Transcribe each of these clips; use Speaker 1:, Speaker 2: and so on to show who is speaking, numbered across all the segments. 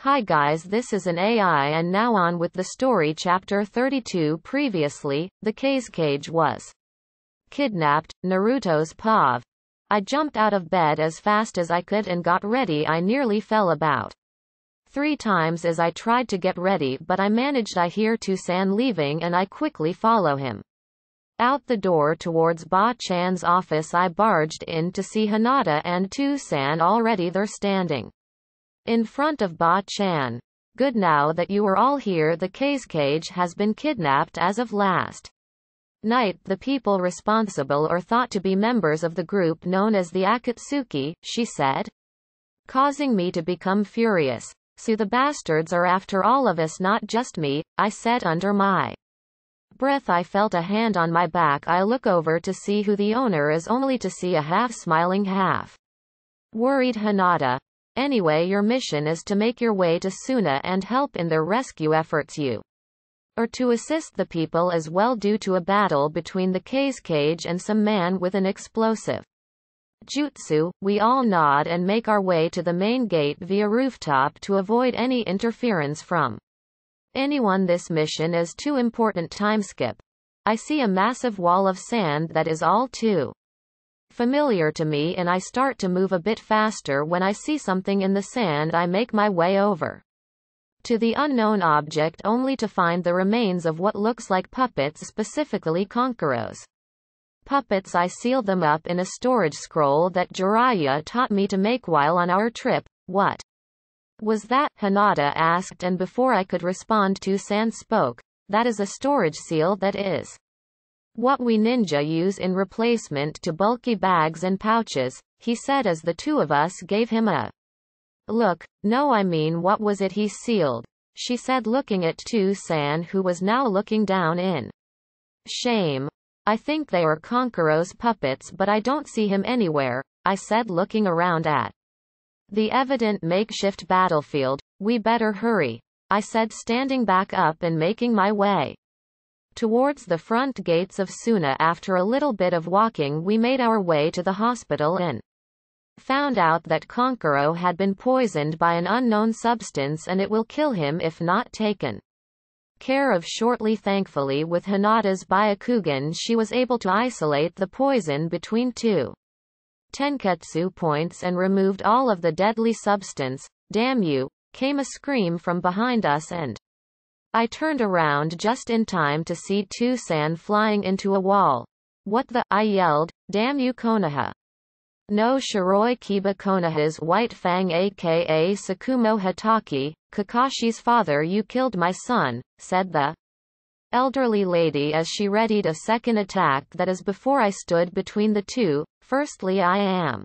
Speaker 1: Hi guys, this is an AI and now on with the story. Chapter 32. Previously, the cage was kidnapped. Naruto's POV. I jumped out of bed as fast as I could and got ready. I nearly fell about 3 times as I tried to get ready, but I managed. I hear Toussaint leaving and I quickly follow him out the door towards Ba-chan's office. I barged in to see Hinata and Toussaint already there standing in front of Ba-chan. Good, now that you are all here, the cage has been kidnapped as of last night. The people responsible are thought to be members of the group known as the Akatsuki, she said, causing me to become furious. So the bastards are after all of us, not just me, I said under my breath. I felt a hand on my back. I look over to see who the owner is, only to see a half-smiling, half-worried Hinata. Anyway, your mission is to make your way to Suna and help in their rescue efforts. You are to assist the people as well due to a battle between the cage and some man with an explosive jutsu. We all nod and make our way to the main gate via rooftop to avoid any interference from anyone. This mission is too important. Time skip. I see a massive wall of sand that is all too familiar to me, and I start to move a bit faster. When I see something in the sand, I make my way over to the unknown object, only to find the remains of what looks like puppets, specifically Konkuro's puppets. I seal them up in a storage scroll that Jiraiya taught me to make while on our trip. What was that? Hinata asked, and before I could respond, Toussaint spoke. That is a storage seal. That is what we ninja use in replacement to bulky bags and pouches, he said as the two of us gave him a look. No, I mean, what was it he sealed? She said, looking at Toussaint, who was now looking down in shame. I think they are Konkuro's puppets, but I don't see him anywhere, I said, looking around at the evident makeshift battlefield. We better hurry, I said, standing back up and making my way towards the front gates of Suna. After a little bit of walking, we made our way to the hospital and found out that Konkuro had been poisoned by an unknown substance and it will kill him if not taken care of shortly. Thankfully, with Hinata's Byakugan, she was able to isolate the poison between 2 tenketsu points and removed all of the deadly substance. Damn you, came a scream from behind us, and I turned around just in time to see Toussaint flying into a wall. What the? I yelled. Damn you, Konoha. No Shiroi Kiba. Konoha's white fang, aka Sakumo Hitaki, Kakashi's father. You killed my son, said the elderly lady as she readied a second attack. That is before I stood between the two. Firstly, I am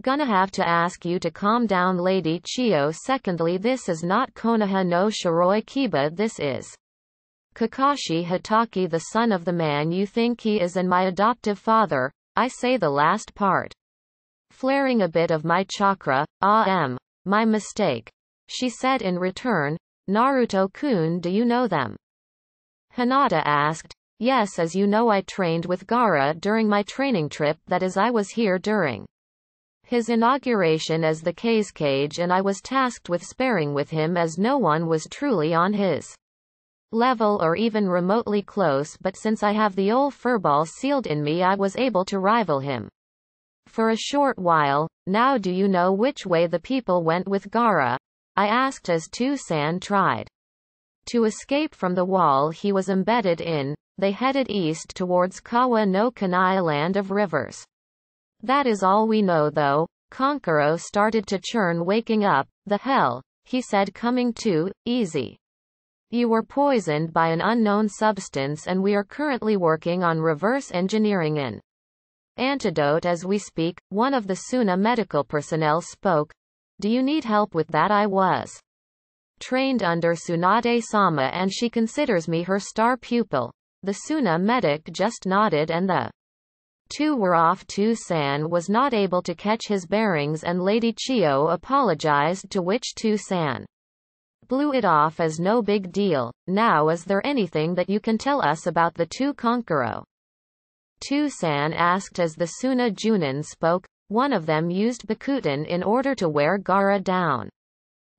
Speaker 1: gonna have to ask you to calm down, Lady Chiyo. Secondly, this is not Konoha no Shiroi Kiba, this is Kakashi Hitaki, the son of the man you think he is, and my adoptive father. I say the last part, flaring a bit of my chakra. My mistake, she said in return. Naruto-kun, do you know them? Hinata asked. Yes, as you know, I trained with Gaara during my training trip. That is, I was here during his inauguration as the cage, and I was tasked with sparring with him as no one was truly on his level or even remotely close, but since I have the old furball sealed in me, I was able to rival him for a short while. Now, do you know which way the people went with Gaara? I asked as Toussaint tried to escape from the wall he was embedded in. They headed east towards Kawa no Kanai, land of rivers. That is all we know though. Konkuro started to churn. Waking up. The hell, he said, coming to. Easy. You were poisoned by an unknown substance and we are currently working on reverse engineering an antidote as we speak. One of the Suna medical personnel spoke. Do you need help with that? I was trained under Tsunade-sama and she considers me her star pupil. The Suna medic just nodded and the two were off. Toussaint was not able to catch his bearings and Lady Chiyo apologized, to which Toussaint blew it off as no big deal. Now, is there anything that you can tell us about the two Konkuro? Toussaint asked as the Suna Junin spoke. One of them used Bakuten in order to wear Gaara down.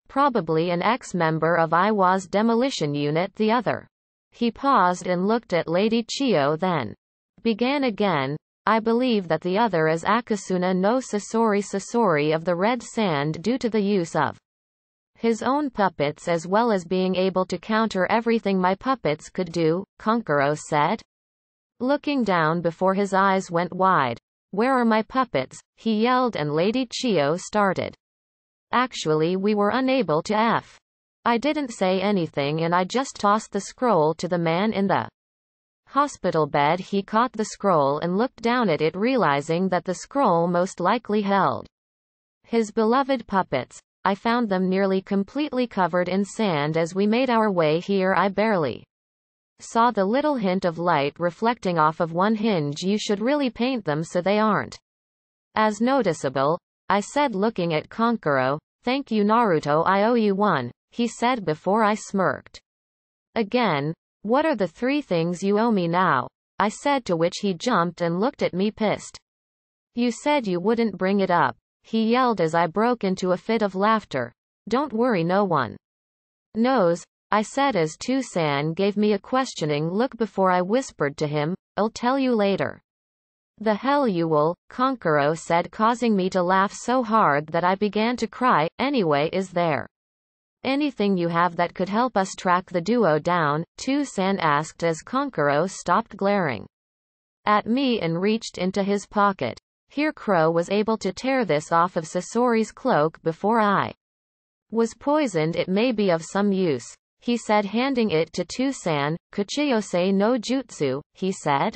Speaker 1: Probably an ex-member of Iwa's demolition unit. The other. He paused and looked at Lady Chiyo, then began again. I believe that the other is Akasuna no Sasori of the Red Sand due to the use of his own puppets as well as being able to counter everything my puppets could do, Konkuro said, looking down before his eyes went wide. Where are my puppets? He yelled, and Lady Chiyo started. Actually, we were unable to f. I didn't say anything and I just tossed the scroll to the man in the hospital bed. He caught the scroll and looked down at it, realizing that the scroll most likely held his beloved puppets. I found them nearly completely covered in sand as we made our way here. I barely saw the little hint of light reflecting off of one hinge. You should really paint them so they aren't as noticeable, I said, looking at Konkuro. Thank you, Naruto, I owe you one, he said before I smirked again. What are the 3 things you owe me now? I said, to which he jumped and looked at me pissed. You said you wouldn't bring it up, he yelled as I broke into a fit of laughter. Don't worry, no one knows, I said as Tusan gave me a questioning look before I whispered to him, I'll tell you later. The hell you will, Konkuro said, causing me to laugh so hard that I began to cry. Anyway, is there anything you have that could help us track the duo down? Tusan asked as Konkuro stopped glaring at me and reached into his pocket. Here, Crow was able to tear this off of Sasori's cloak before I was poisoned. It may be of some use, he said, handing it to Tusan. Kuchiyose no jutsu, he said,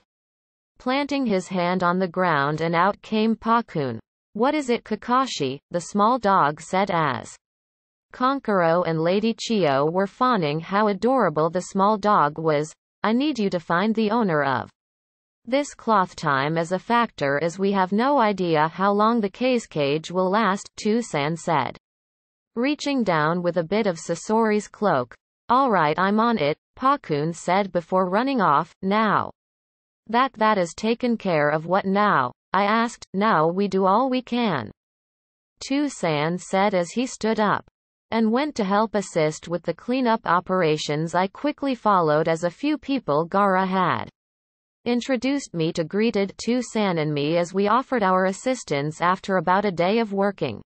Speaker 1: planting his hand on the ground, and out came Pakun. What is it, Kakashi? The small dog said as Konkuro and Lady Chiyo were fawning how adorable the small dog was. I need you to find the owner of this cloth. Time is a factor as we have no idea how long the cage will last, Tusan said, reaching down with a bit of Sasori's cloak. Alright, I'm on it, Pakun said before running off. Now that is taken care of, what now? I asked. Now we do all we can, Tusan said as he stood up and went to help assist with the cleanup operations. I quickly followed as a few people Gaara had introduced me to greeted Tusan and me as we offered our assistance after about a day of working.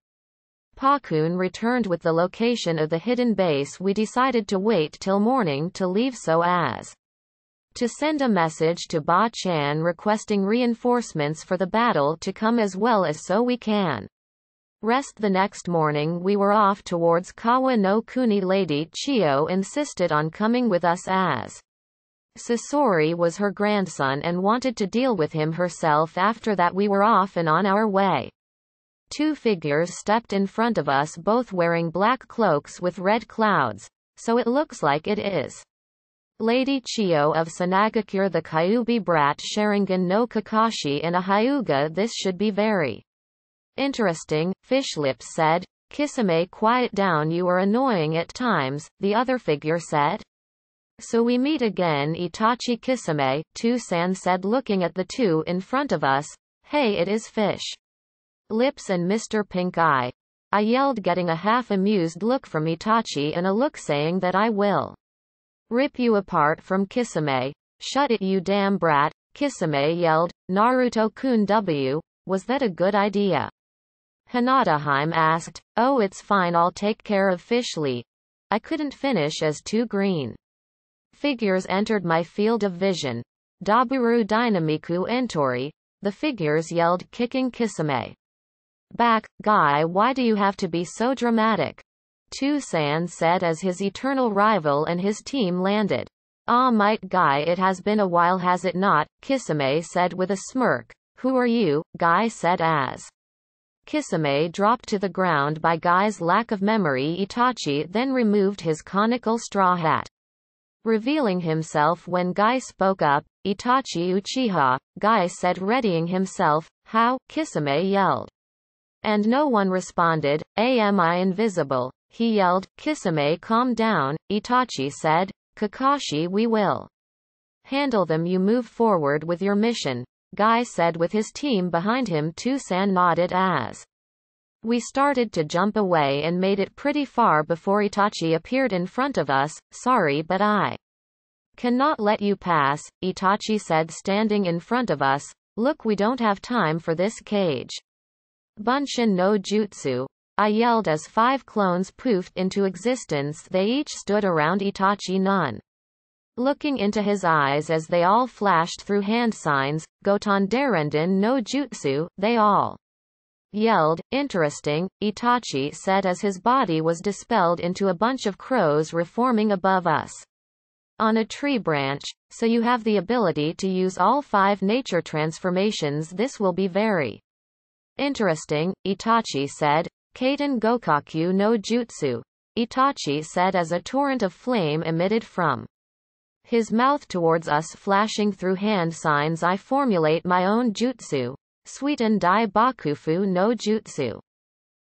Speaker 1: Pakun returned with the location of the hidden base. We decided to wait till morning to leave so as to send a message to Ba-chan requesting reinforcements for the battle to come as well as so we can rest. The next morning we were off towards Kawa no Kuni. Lady Chiyo insisted on coming with us as Sasori was her grandson and wanted to deal with him herself. After that we were off and on our way. 2 figures stepped in front of us, both wearing black cloaks with red clouds, so it looks like it is Lady Chiyo of Sanagakure, the Kyuubi brat Sharingan no Kakashi, and a Hyuga. This should be very interesting, Fishlips said. Kisame, quiet down, you are annoying at times, the other figure said. So we meet again, Itachi Kisame, Tusan said, looking at the 2 in front of us. Hey, it is Fish Lips and Mr. Pink Eye, I yelled, getting a half-amused look from Itachi and a look saying that I will rip you apart from Kisame. Shut it, you damn brat, Kisame yelled. Naruto-kun, was that a good idea? Hanadaheim asked. Oh, it's fine, I'll take care of Fishly. I couldn't finish as 2 green figures entered my field of vision. Daburu Dynamiku Entori, the figures yelled, kicking Kisame back. Guy, why do you have to be so dramatic? Tusan said as his eternal rival and his team landed. Ah, might Guy, it has been a while, has it not? Kisame said with a smirk. Who are you? Guy said as Kisame dropped to the ground by Guy's lack of memory. Itachi then removed his conical straw hat, revealing himself when Guy spoke up. Itachi Uchiha, Guy said, readying himself. How? Kisame yelled. And no one responded. Am I invisible? He yelled. Kisame, calm down, Itachi said. Kakashi, we will handle them, you move forward with your mission, Guy said with his team behind him. Tusan nodded as We started to jump away and made it pretty far before Itachi appeared in front of us. Sorry, but I cannot let you pass, Itachi said, standing in front of us. Look, we don't have time for this cage. Bunshin no jutsu, I yelled as 5 clones poofed into existence. They each stood around Itachi, none looking into his eyes as they all flashed through hand signs. Goten Darenden no jutsu, they all yelled. Interesting, Itachi said as his body was dispelled into a bunch of crows reforming above us on a tree branch. So you have the ability to use all 5 nature transformations. This will be very interesting, Itachi said. Kaiten Gokaku no jutsu, Itachi said as a torrent of flame emitted from his mouth towards us, flashing through hand signs. I formulate my own jutsu. Suiten dai bakufu no jutsu,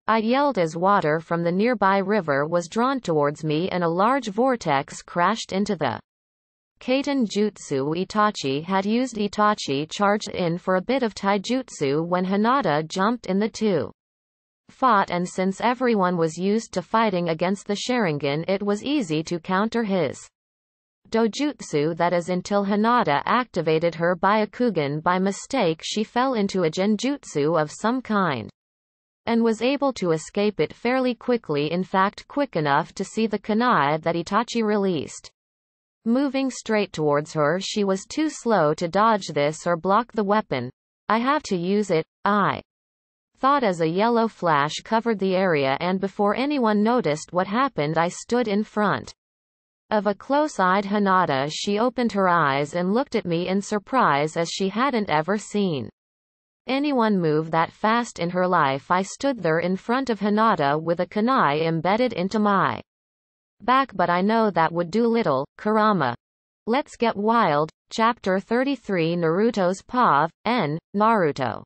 Speaker 1: I yelled as water from the nearby river was drawn towards me and a large vortex crashed into the Kaiten jutsu Itachi had used. Itachi charged in for a bit of taijutsu when Hinata jumped in. The two fought, and since everyone was used to fighting against the sharingan, it was easy to counter his dojutsu, that is, until Hinata activated her Byakugan by mistake. She fell into a genjutsu of some kind and was able to escape it fairly quickly, in fact quick enough to see the kunai that Itachi released moving straight towards her. She was too slow to dodge this or block the weapon. I have to use it, I thought, as a yellow flash covered the area, and before anyone noticed what happened, I stood in front of a close-eyed Hinata. She opened her eyes and looked at me in surprise, as she hadn't ever seen anyone move that fast in her life. I stood there in front of Hinata with a kunai embedded into my back, but I know that would do little. Kurama. Let's get wild. Chapter 33 Naruto's POV, N. Naruto.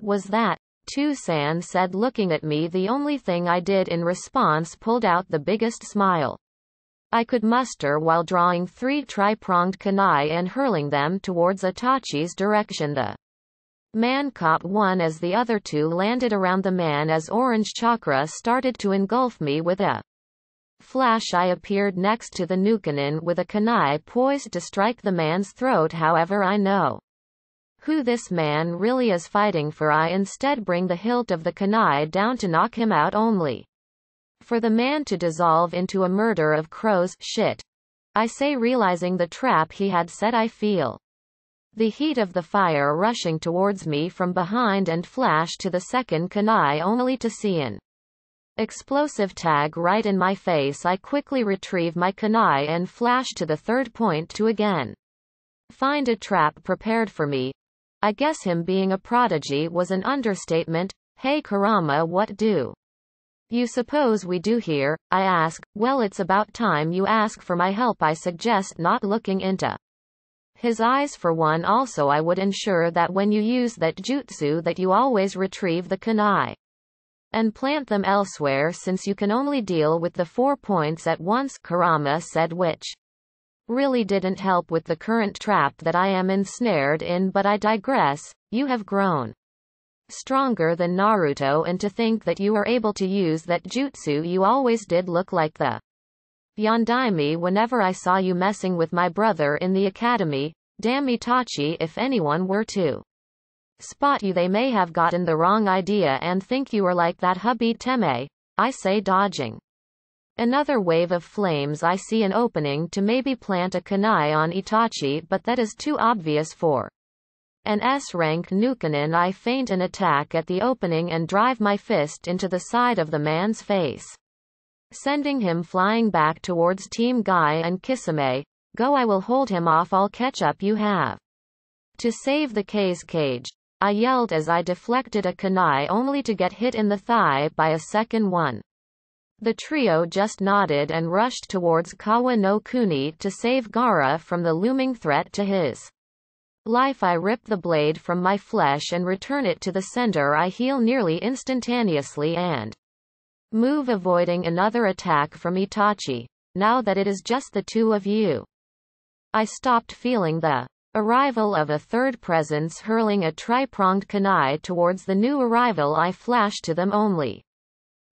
Speaker 1: Was that Tusan said, looking at me. The only thing I did in response, pulled out the biggest smile I could muster while drawing 3 tri-pronged kunai and hurling them towards Itachi's direction. The man caught one as the other 2 landed around the man. As orange chakra started to engulf me with a flash, I appeared next to the Nukanin with a kunai poised to strike the man's throat. However, I know who this man really is fighting for. I instead bring the hilt of the kunai down to knock him out, only for the man to dissolve into a murder of crows. Shit, I say, realizing the trap he had set. I feel the heat of the fire rushing towards me from behind and flash to the second kunai, only to see an explosive tag right in my face. I quickly retrieve my kunai and flash to the third point to again find a trap prepared for me. I guess him being a prodigy was an understatement. Hey Kurama, what do you suppose we do here? I ask. Well, it's about time you ask for my help, I suggest, not looking into his eyes for one. Also, I would ensure that when you use that jutsu that you always retrieve the kunai and plant them elsewhere, since you can only deal with the 4 points at once, Kurama said, which really didn't help with the current trap that I am ensnared in. But I digress. You have grown stronger than Naruto, and to think that you are able to use that jutsu you always did look like the Yondaime whenever I saw you messing with my brother in the academy. Damn Itachi, if anyone were to spot you, they may have gotten the wrong idea and think you are like that hubby Teme. I say, dodging another wave of flames. I see an opening to maybe plant a kunai on Itachi, but that is too obvious for an S-rank Nukanin. I feint an attack at the opening and drive my fist into the side of the man's face, sending him flying back towards Team Guy and Kisame. Go, I will hold him off. I'll catch up. You have to save the cage, I yelled as I deflected a kunai, only to get hit in the thigh by a second one. The trio just nodded and rushed towards Kawa no Kuni to save Gaara from the looming threat to his life. I rip the blade from my flesh and return it to the center. I heal nearly instantaneously and move, avoiding another attack from Itachi. Now that it is just the 2 of you, I stopped feeling the Arrival of a third presence hurling a tri-pronged kunai towards the new arrival. I flashed to them only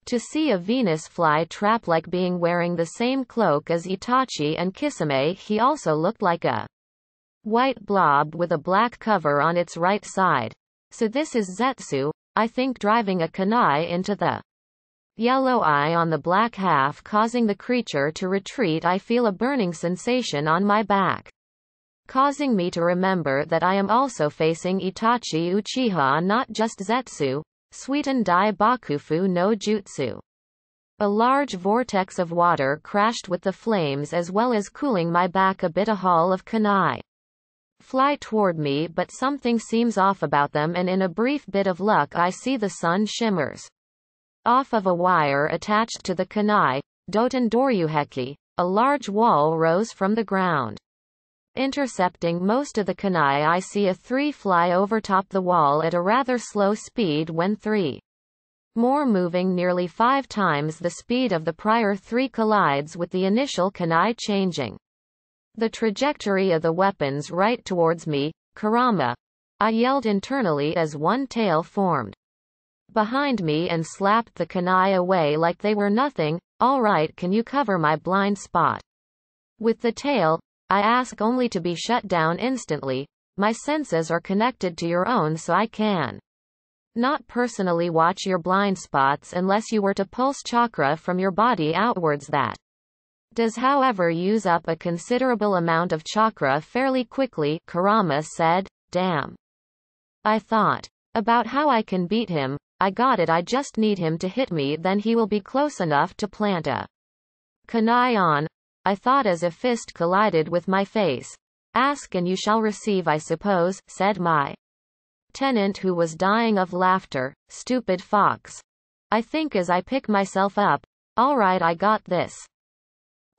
Speaker 1: to see a Venus fly trap like being wearing the same cloak as Itachi and Kisame. He also looked like a white blob with a black cover on its right side. So this is Zetsu, I think, driving a kunai into the yellow eye on the black half, causing the creature to retreat. I feel a burning sensation on my back, causing me to remember that I am also facing Itachi Uchiha, not just Zetsu. Suiten dai bakufu no jutsu. A large vortex of water crashed with the flames as well as cooling my back a bit. A haul of kunai fly toward me, but something seems off about them, and in a brief bit of luck I see the sun shimmers off of a wire attached to the kunai. Doten doryuheki. A large wall rose from the ground, intercepting most of the kunai. I see a 3 fly overtop the wall at a rather slow speed, when 3 more, moving nearly 5 times the speed of the prior 3, collides with the initial kunai, changing the trajectory of the weapons right towards me. Karama! I yelled internally as one tail formed behind me and slapped the kunai away like they were nothing. Alright, can you cover my blind spot with the tail? I ask, only to be shut down instantly. My senses are connected to your own, so I can not personally watch your blind spots unless you were to pulse chakra from your body outwards. That does, however, use up a considerable amount of chakra fairly quickly, Kurama said. Damn. I thought about how I can beat him. I got it, I just need him to hit me, then he will be close enough to plant a kunai on. I thought as a fist collided with my face. Ask and you shall receive, I suppose, said my tenant, who was dying of laughter. Stupid fox. I think as I pick myself up. Alright, I got this.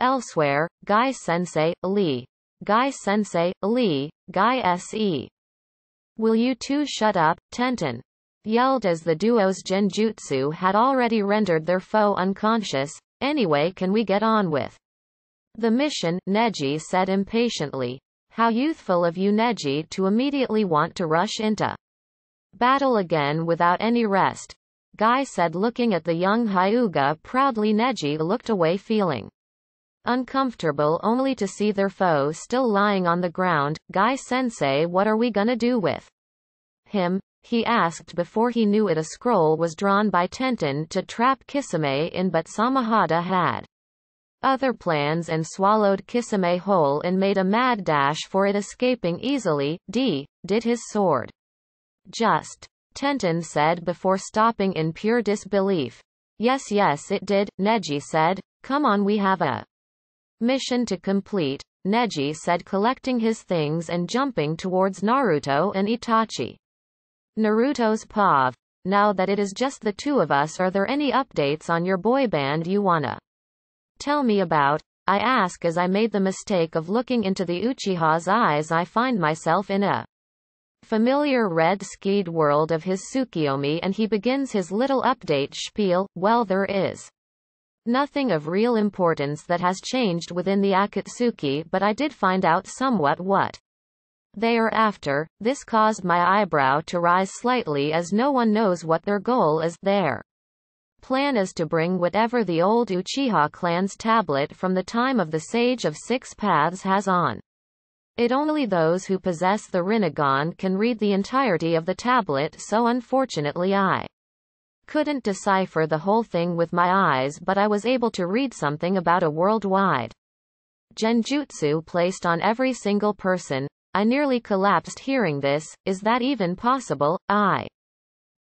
Speaker 1: Elsewhere, Guy Sensei, Lee. Guy Sensei, Lee, Guy S.E. Will you two shut up? Tenten yelled as the duo's genjutsu had already rendered their foe unconscious. Anyway, can we get on with the mission? Neji said impatiently. How youthful of you, Neji, to immediately want to rush into battle again without any rest, Guy said, looking at the young Hyuga proudly. Neji looked away, feeling uncomfortable only to see their foe still lying on the ground. Guy Sensei, what are we gonna do with him? He asked before he knew it. A scroll was drawn by Tenten to trap Kisame in, but Samahata had other plans and swallowed Kisame whole and made a mad dash for it, escaping easily. Did his sword just? Tenten said before stopping in pure disbelief. Yes, it did, Neji said. Come on, we have a mission to complete, Neji said, collecting his things and jumping towards Naruto and Itachi. Naruto's pav. Now that it is just the two of us, are there any updates on your boy band you wanna tell me about? I ask as I made the mistake of looking into the Uchiha's eyes. I find myself in a familiar red skied world of his Tsukiyomi, and he begins his little update spiel. Well, there is nothing of real importance that has changed within the Akatsuki, but I did find out somewhat what they are after. This caused my eyebrow to rise slightly, as no one knows what their goal is. Their plan is to bring whatever the old Uchiha clan's tablet from the time of the Sage of Six Paths has on it. Only those who possess the Rinnegan can read the entirety of the tablet, so unfortunately I couldn't decipher the whole thing with my eyes, but I was able to read something about a worldwide genjutsu placed on every single person. I nearly collapsed hearing this. Is that even possible? I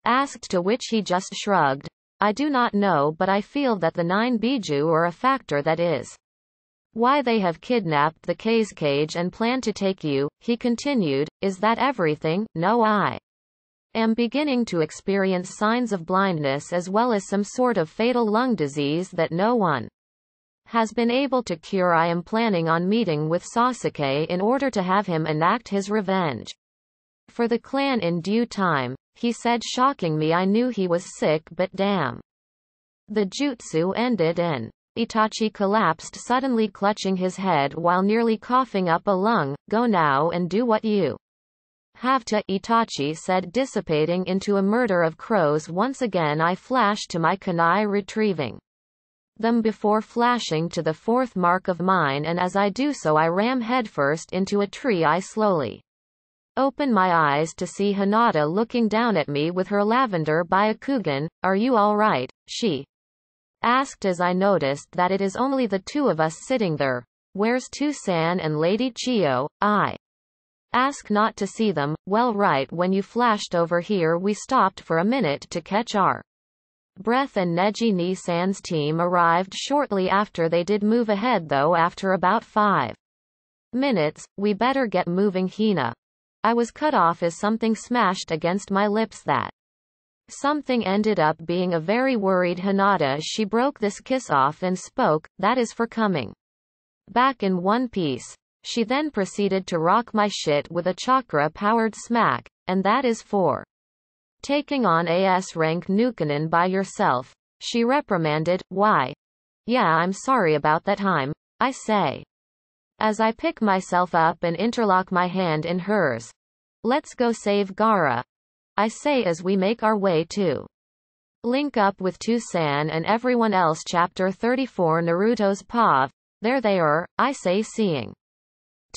Speaker 1: asked, to which he just shrugged. I do not know, but I feel that the 9 Biju are a factor. That is why they have kidnapped the cage and plan to take you, he continued. Is that everything? No, I am beginning to experience signs of blindness as well as some sort of fatal lung disease that no one has been able to cure. I am planning on meeting with Sasuke in order to have him enact his revenge for the clan in due time, he said, shocking me. I knew he was sick, but damn. The jutsu ended in Itachi collapsed, suddenly clutching his head while nearly coughing up a lung. Go now and do what you have to, Itachi said, dissipating into a murder of crows. Once again I flashed to my kunai, retrieving them before flashing to the fourth mark of mine, and as I do so I ram headfirst into a tree. I slowly open my eyes to see Hinata looking down at me with her lavender Byakugan. Are you alright? She asked as I noticed that it is only the two of us sitting there. Where's Tusan and Lady Chio? I ask, not to see them. Well, right when you flashed over here we stopped for a minute to catch our breath, and Neji Ni-san's team arrived shortly after. They did move ahead though after about 5 minutes. We better get moving, Hina. I was cut off as something smashed against my lips. That something ended up being a very worried Hinata. She broke this kiss off and spoke, that is for coming back in one piece. She then proceeded to rock my shit with a chakra-powered smack, and that is for taking on AS rank Nukanon by yourself. She reprimanded. Why? Yeah, I'm sorry about that time, I say, as I pick myself up and interlock my hand in hers. Let's go save Gaara, I say as we make our way to link up with Tusan and everyone else. Chapter 34 Naruto's POV. There they are, I say, seeing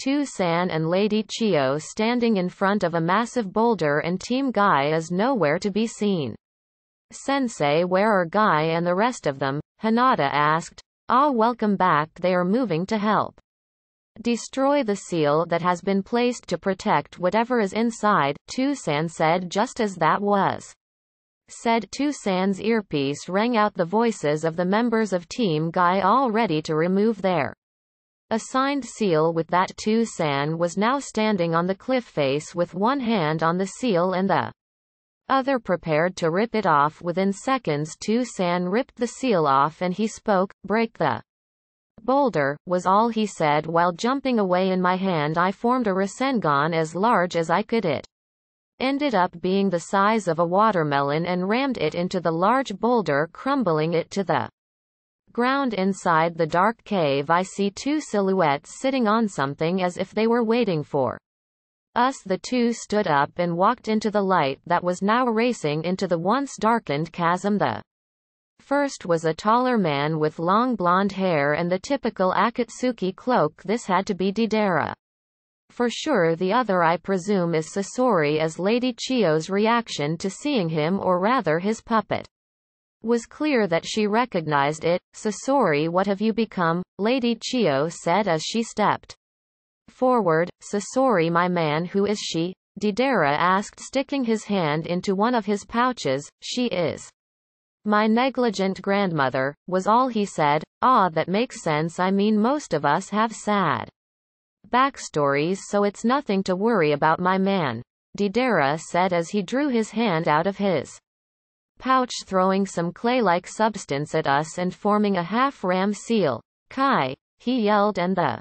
Speaker 1: Tusan and Lady Chio standing in front of a massive boulder and Team Guy is nowhere to be seen. Sensei, where are Guy and the rest of them? Hinata asked. Ah, welcome back. They are moving to help destroy the seal that has been placed to protect whatever is inside, Tusan said. Just as that was said, Tusan's earpiece rang out the voices of the members of Team Guy, all ready to remove their assigned seal. With that, Tusan was now standing on the cliff face with one hand on the seal and the other prepared to rip it off. Within seconds, Tusan ripped the seal off and he spoke. Break the boulder, was all he said while jumping away. In my hand I formed a Rasengan as large as I could. It ended up being the size of a watermelon and rammed it into the large boulder, crumbling it to the ground. Inside the dark cave I see two silhouettes sitting on something as if they were waiting for us. The two stood up and walked into the light that was now racing into the once darkened chasm. The first was a taller man with long blonde hair and the typical Akatsuki cloak. This had to be Deidara for sure. The other, I presume, is Sasori, as Lady Chio's reaction to seeing him, or rather his puppet, was clear that she recognized it. Sasori, what have you become? Lady Chio said as she stepped forward. Sasori, my man, who is she? Deidara asked, sticking his hand into one of his pouches. She is my negligent grandmother, was all he said. Ah, that makes sense. I mean, most of us have sad backstories, so it's nothing to worry about, my man, Deidara said as he drew his hand out of his pouch, throwing some clay-like substance at us and forming a half-ram seal. Kai, he yelled, and the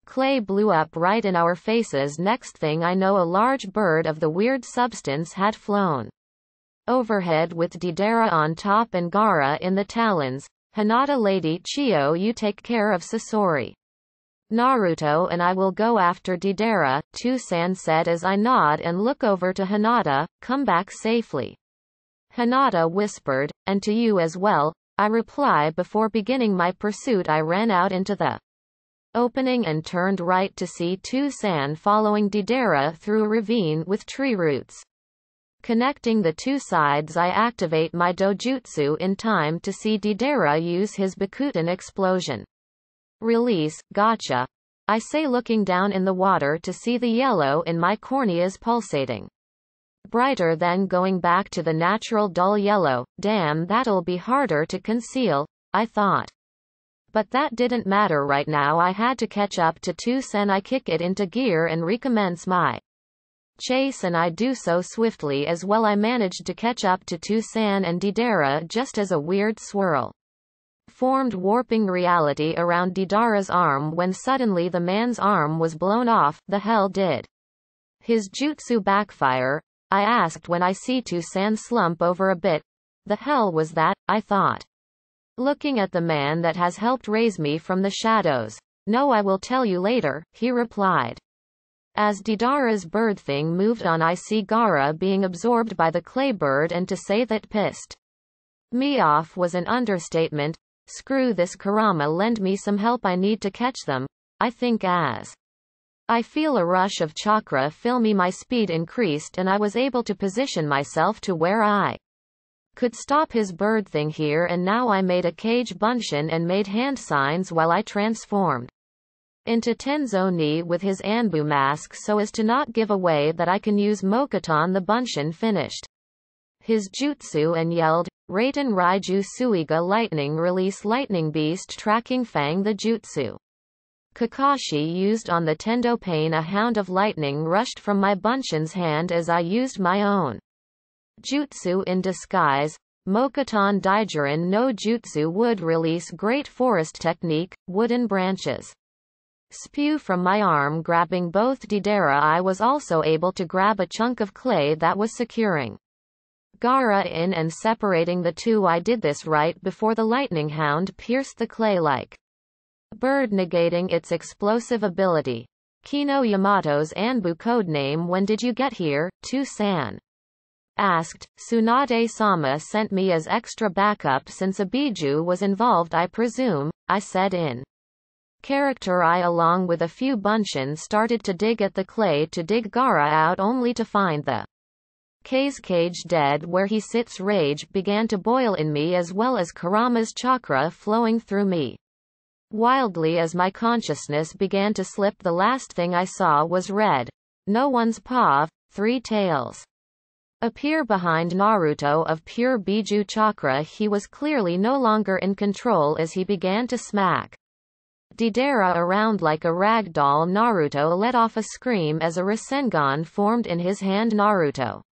Speaker 1: clay blew up right in our faces. Next thing I know, a large bird of the weird substance had flown overhead with Deidara on top and Gaara in the talons. Hinata, Lady Chio, you take care of Sasori. Naruto and I will go after Deidara, Tusan said as I nod and look over to Hinata. Come back safely, Hinata whispered, and to you as well, I reply. Before beginning my pursuit I ran out into the opening and turned right to see Tusan following Deidara through a ravine with tree roots connecting the two sides. I activate my dojutsu in time to see Deidara use his Bakuten explosion. Release, gotcha, I say, looking down in the water to see the yellow in my corneas pulsating brighter, then going back to the natural dull yellow. Damn, that'll be harder to conceal, I thought. But that didn't matter right now. I had to catch up to Tusan. I kick it into gear and recommence my chase, and I do so swiftly as well. I managed to catch up to Tusan and Deidara just as a weird swirl formed, warping reality around Deidara's arm when suddenly the man's arm was blown off. The hell did his jutsu backfire? I asked when I see Tusan slump over a bit. The hell was that? I thought looking at the man that has helped raise me from the shadows. No, I will tell you later, he replied. As Deidara's bird thing moved on, I see Gaara being absorbed by the clay bird, and to say that pissed me off was an understatement. Screw this, Kurama, lend me some help, I need to catch them, I think. As I feel a rush of chakra fill me, my speed increased and I was able to position myself to where I could stop his bird thing here, and now I made a cage bunshin and made hand signs while I transformed into Tenzo Ni with his Anbu mask so as to not give away that I can use Mokuton. The bunshin finished his jutsu and yelled, Raiden Raiju Suiga lightning release, lightning beast tracking Fang. The jutsu Kakashi used on the Tendo Pain, a hound of lightning rushed from my bunshin's hand as I used my own jutsu in disguise. Mokuton Daijurin no Jutsu would release great forest technique, wooden branches spew from my arm, grabbing both Deidara. I was also able to grab a chunk of clay that was securing Gaara in and separating the two. I did this right before the lightning hound pierced the clay like bird, negating its explosive ability. Kino Yamato's Anbu codename. When did you get here? To-san asked. Tsunade-sama sent me as extra backup since a Biju was involved, I presume, I said in character. I, along with a few bunshin, started to dig at the clay to dig Gaara out, only to find the cage dead where he sits. Rage began to boil in me, as well as Kurama's chakra flowing through me wildly as my consciousness began to slip. The last thing I saw was red. No one's paw, three tails appear behind Naruto of pure Biju chakra. He was clearly no longer in control as he began to smack Deidara around like a rag doll. Naruto let off a scream as a Rasengan formed in his hand. Naruto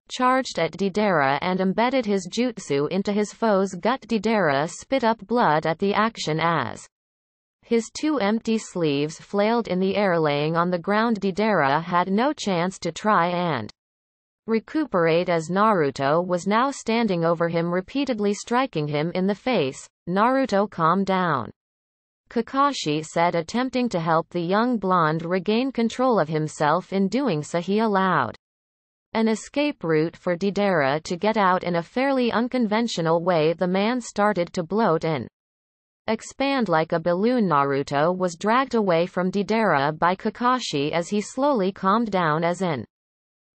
Speaker 1: charged at Deidara and embedded his jutsu into his foe's gut. Deidara spit up blood at the action as his two empty sleeves flailed in the air, laying on the ground. Deidara had no chance to try and recuperate as Naruto was now standing over him, repeatedly striking him in the face. Naruto, calm down, Kakashi said, attempting to help the young blonde regain control of himself. In doing so, he allowed an escape route for Deidara to get out in a fairly unconventional way. The man started to bloat and expand like a balloon. Naruto was dragged away from Deidara by Kakashi as he slowly calmed down as an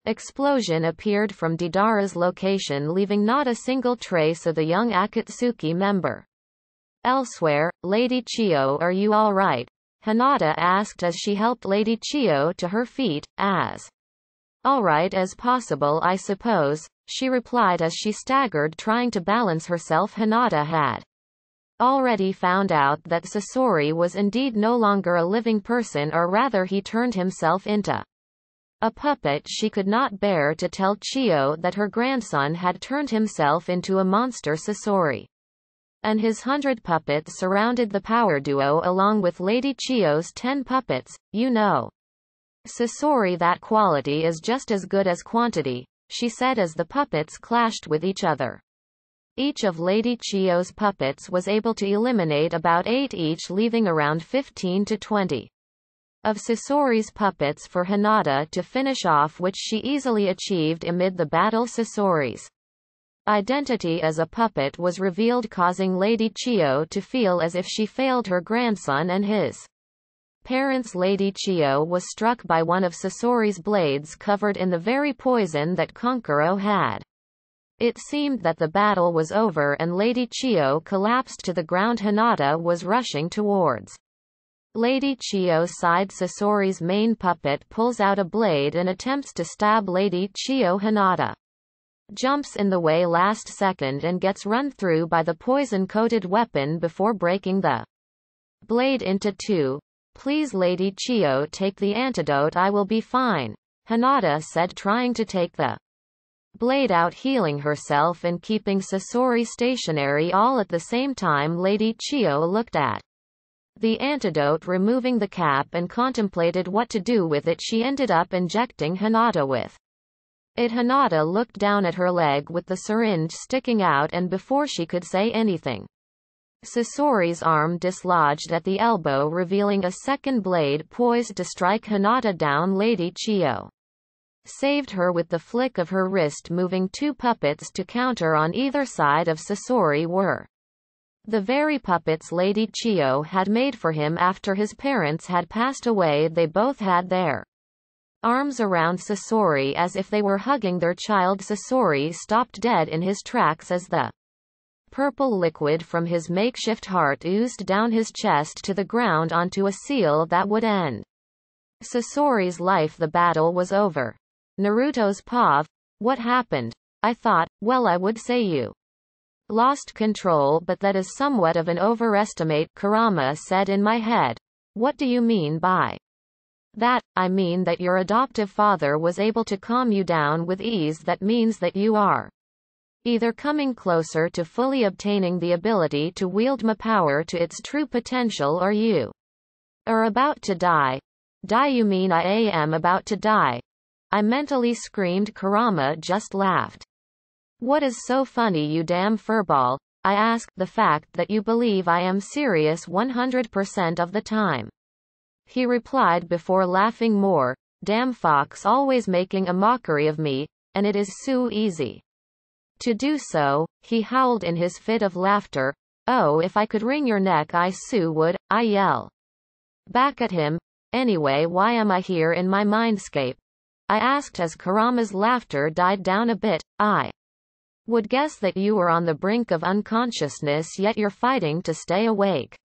Speaker 1: explosion appeared from Deidara's location, leaving not a single trace of the young Akatsuki member. Elsewhere, Lady Chiyo, are you all right? Hinata asked as she helped Lady Chiyo to her feet. As all right as possible, I suppose, she replied as she staggered, trying to balance herself. Hinata had already found out that Sasori was indeed no longer a living person, or rather he turned himself into a puppet. She could not bear to tell Chiyo that her grandson had turned himself into a monster. Sasori and his 100 puppets surrounded the power duo along with Lady Chiyo's 10 puppets. You know, Sasori, that quality is just as good as quantity, she said as the puppets clashed with each other. Each of Lady Chiyo's puppets was able to eliminate about 8 each, leaving around 15 to 20 of Sasori's puppets for Hinata to finish off, which she easily achieved amid the battle. Sasori's identity as a puppet was revealed, causing Lady Chiyo to feel as if she failed her grandson and his parents. Lady Chiyo was struck by one of Sasori's blades covered in the very poison that Konkuro had. It seemed that the battle was over and Lady Chiyo collapsed to the ground. Hinata was rushing towards Lady Chiyo's side. Sasori's main puppet pulls out a blade and attempts to stab Lady Chiyo. Hinata jumps in the way last second and gets run through by the poison-coated weapon before breaking the blade into two. Please Lady Chiyo, take the antidote, I will be fine, Hinata said, trying to take the blade out, healing herself and keeping Sasori stationary all at the same time. Lady Chiyo looked at the antidote, removing the cap, and contemplated what to do with it. She ended up injecting Hinata with it. Hinata looked down at her leg with the syringe sticking out, and before she could say anything, Sasori's arm dislodged at the elbow, revealing a second blade poised to strike Hinata down. Lady Chiyo saved her with the flick of her wrist, moving two puppets to counter on either side of Sasori were the very puppets Lady Chiyo had made for him after his parents had passed away. They both had their arms around Sasori as if they were hugging their child. Sasori stopped dead in his tracks as the purple liquid from his makeshift heart oozed down his chest to the ground onto a seal that would end Sasori's life. The battle was over. Naruto's pav. What happened? I thought, well, I would say you lost control, but that is somewhat of an overestimate, Kurama said in my head. What do you mean by that? I mean that your adoptive father was able to calm you down with ease. That means that you are either coming closer to fully obtaining the ability to wield my power to its true potential, or you are about to die. Die? You mean I am about to die? I mentally screamed. Kurama just laughed. What is so funny, you damn furball? I asked. The fact that you believe I am serious 100% of the time, he replied before laughing more. Damn fox, always making a mockery of me, and it is so easy to do so, he howled in his fit of laughter. Oh, if I could wring your neck I so would, I yell back at him. Anyway, why am I here in my mindscape? I asked as Kurama's laughter died down a bit. I would guess that you were on the brink of unconsciousness, yet you're fighting to stay awake.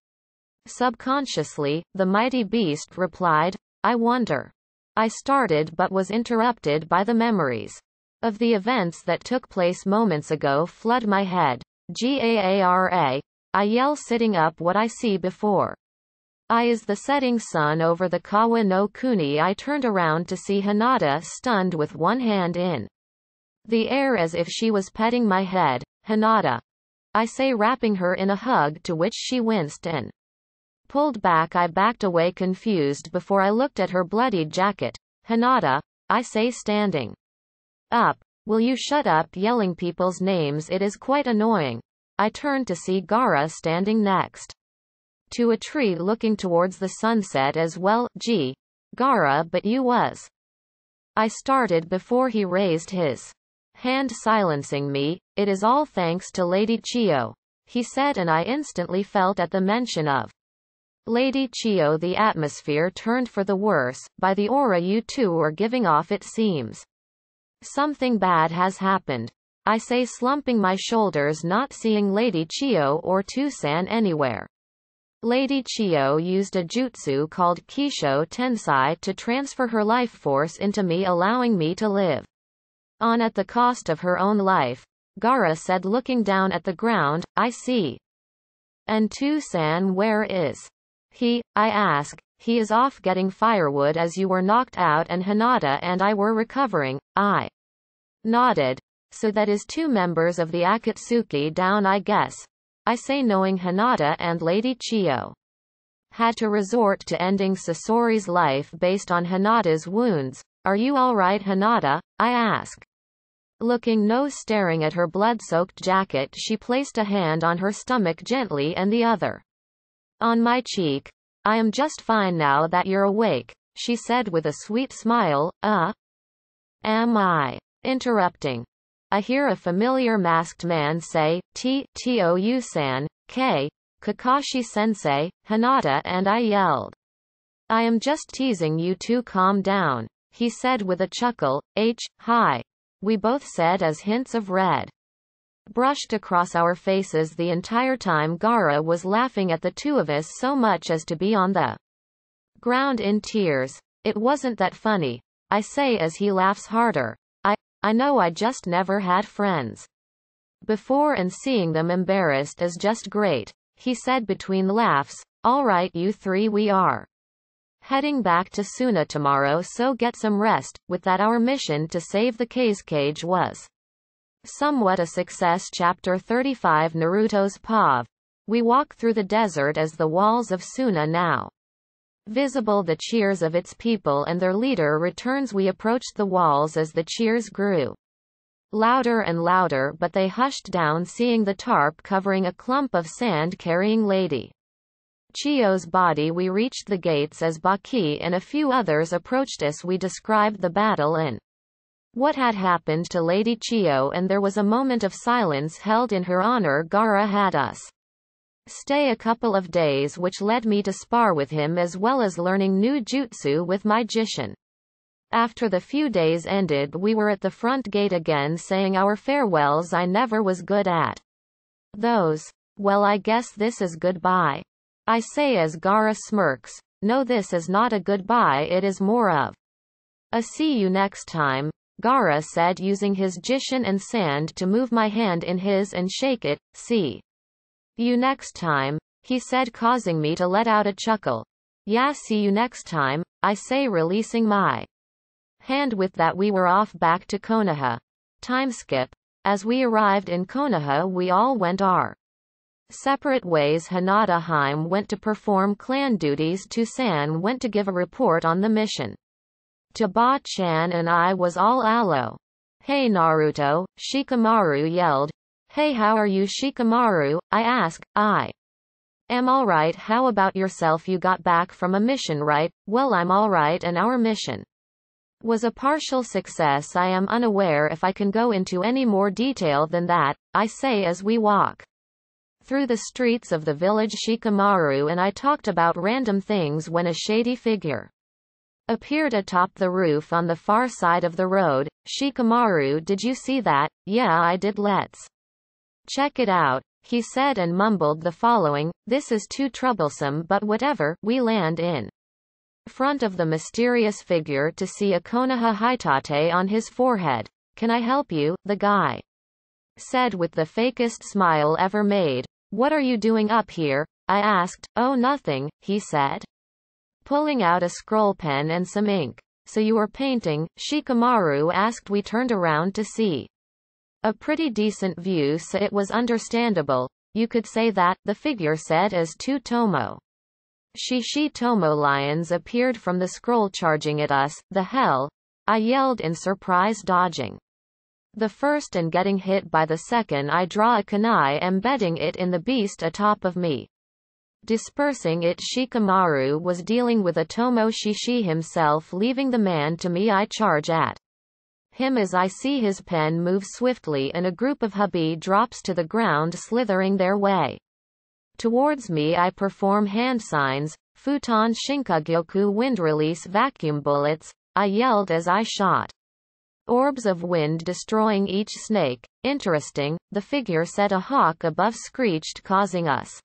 Speaker 1: Subconsciously, the mighty beast replied. I wonder. I started but was interrupted by the memories of the events that took place moments ago flood my head. Gaara, I yell, sitting up. What I see before I is the setting sun over the Kawa no Kuni. I turned around to see Hinata stunned with one hand in the air as if she was petting my head. Hinata, I say, wrapping her in a hug, to which she winced and pulled back. I backed away confused before I looked at her bloodied jacket. Hinata, I say, standing up. Will you shut up yelling people's names? It is quite annoying. I turned to see Gaara standing next to a tree looking towards the sunset as well. Gee, Gaara, but you was. I started before he raised his hand, silencing me. It is all thanks to Lady Chiyo, he said, and I instantly felt at the mention of Lady Chiyo the atmosphere turned for the worse. By the aura you two are giving off, it seems something bad has happened. I say, slumping my shoulders, not seeing Lady Chiyo or Tusan anywhere. Lady Chiyo used a jutsu called Kisho Tensai to transfer her life force into me, allowing me to live on at the cost of her own life. Gaara said, looking down at the ground. I see. And Tusan, where is he? I ask. He is off getting firewood as you were knocked out and Hinata and I were recovering. I nodded. So that is two members of the Akatsuki down, I guess. I say, knowing Hinata and Lady Chiyo had to resort to ending Sasori's life based on Hinata's wounds. Are you alright, Hinata? I ask. Looking nose staring at her blood-soaked jacket, she placed a hand on her stomach gently and the other on my cheek. I am just fine now that you're awake, she said with a sweet smile. Am I interrupting? I hear a familiar masked man say, Tou-san, Kakashi-sensei, Hinata, and I yelled, I am just teasing you two, calm down, he said with a chuckle. Hi. We both said as hints of red brushed across our faces the entire time. Gaara was laughing at the two of us so much as to be on the ground in tears. It wasn't that funny, I say as he laughs harder. I know, I just never had friends before, and seeing them embarrassed is just great, he said between laughs. Alright you three, we are heading back to Suna tomorrow, so get some rest. With that, our mission to save the cage was somewhat a success. Chapter 35 Naruto's Pav. We walk through the desert as the walls of Suna now visible, the cheers of its people and their leader returns. We approached the walls as the cheers grew Louder and louder, but they hushed down, seeing the tarp covering a clump of sand carrying Lady Chiyo's body. We reached the gates as Baki and a few others approached us. We described the battle and what had happened to Lady Chiyo, and there was a moment of silence held in her honor. Gaara had us stay a couple of days, which led me to spar with him as well as learning new jutsu with my Jishin. After the few days ended, we were at the front gate again saying our farewells. I never was good at those. Well, I guess this is goodbye, I say as Gaara smirks. No, this is not a goodbye, it is more of a see you next time, Gaara said, using his Jishin and sand to move my hand in his and shake it. See you next time, he said, causing me to let out a chuckle. Yeah, see you next time, I say, releasing my hand. With that we were off back to Konoha. Time skip. As we arrived in Konoha, we all went our separate ways. Hinata Haim went to perform clan duties. Tusan went to give a report on the mission to Ba-chan, and I was all aloe. Hey Naruto, Shikamaru yelled. Hey, how are you, Shikamaru? I asked. I am alright. How about yourself? You got back from a mission, right? Well, I'm alright, and our mission was a partial success. I am unaware if I can go into any more detail than that, I say as we walk through the streets of the village. Shikamaru and I talked about random things when a shady figure appeared atop the roof on the far side of the road. Shikamaru, did you see that? Yeah, I did. Let's check it out, he said and mumbled the following: this is too troublesome, but whatever. We land in front of the mysterious figure to see a Konoha Hitate on his forehead. Can I help you? The guy said with the fakest smile ever made. What are you doing up here? I asked. Oh, nothing, he said, pulling out a scroll pen and some ink. So you were painting? Shikamaru asked. We turned around to see a pretty decent view, so it was understandable. You could say that, the figure said as two Tomo Tomo lions appeared from the scroll charging at us. The hell? I yelled in surprise, dodging the first and getting hit by the second. I draw a kunai, embedding it in the beast atop of me. Dispersing it. Shikamaru was dealing with a Tomo Shishi himself, leaving the man to me. I charge at him as I see his pen move swiftly and a group of Habi drops to the ground, slithering their way towards me. I perform hand signs. Futon Shinkagyoku wind release vacuum bullets, I yelled as I shot orbs of wind, destroying each snake. Interesting, the figure said. A hawk above screeched, causing us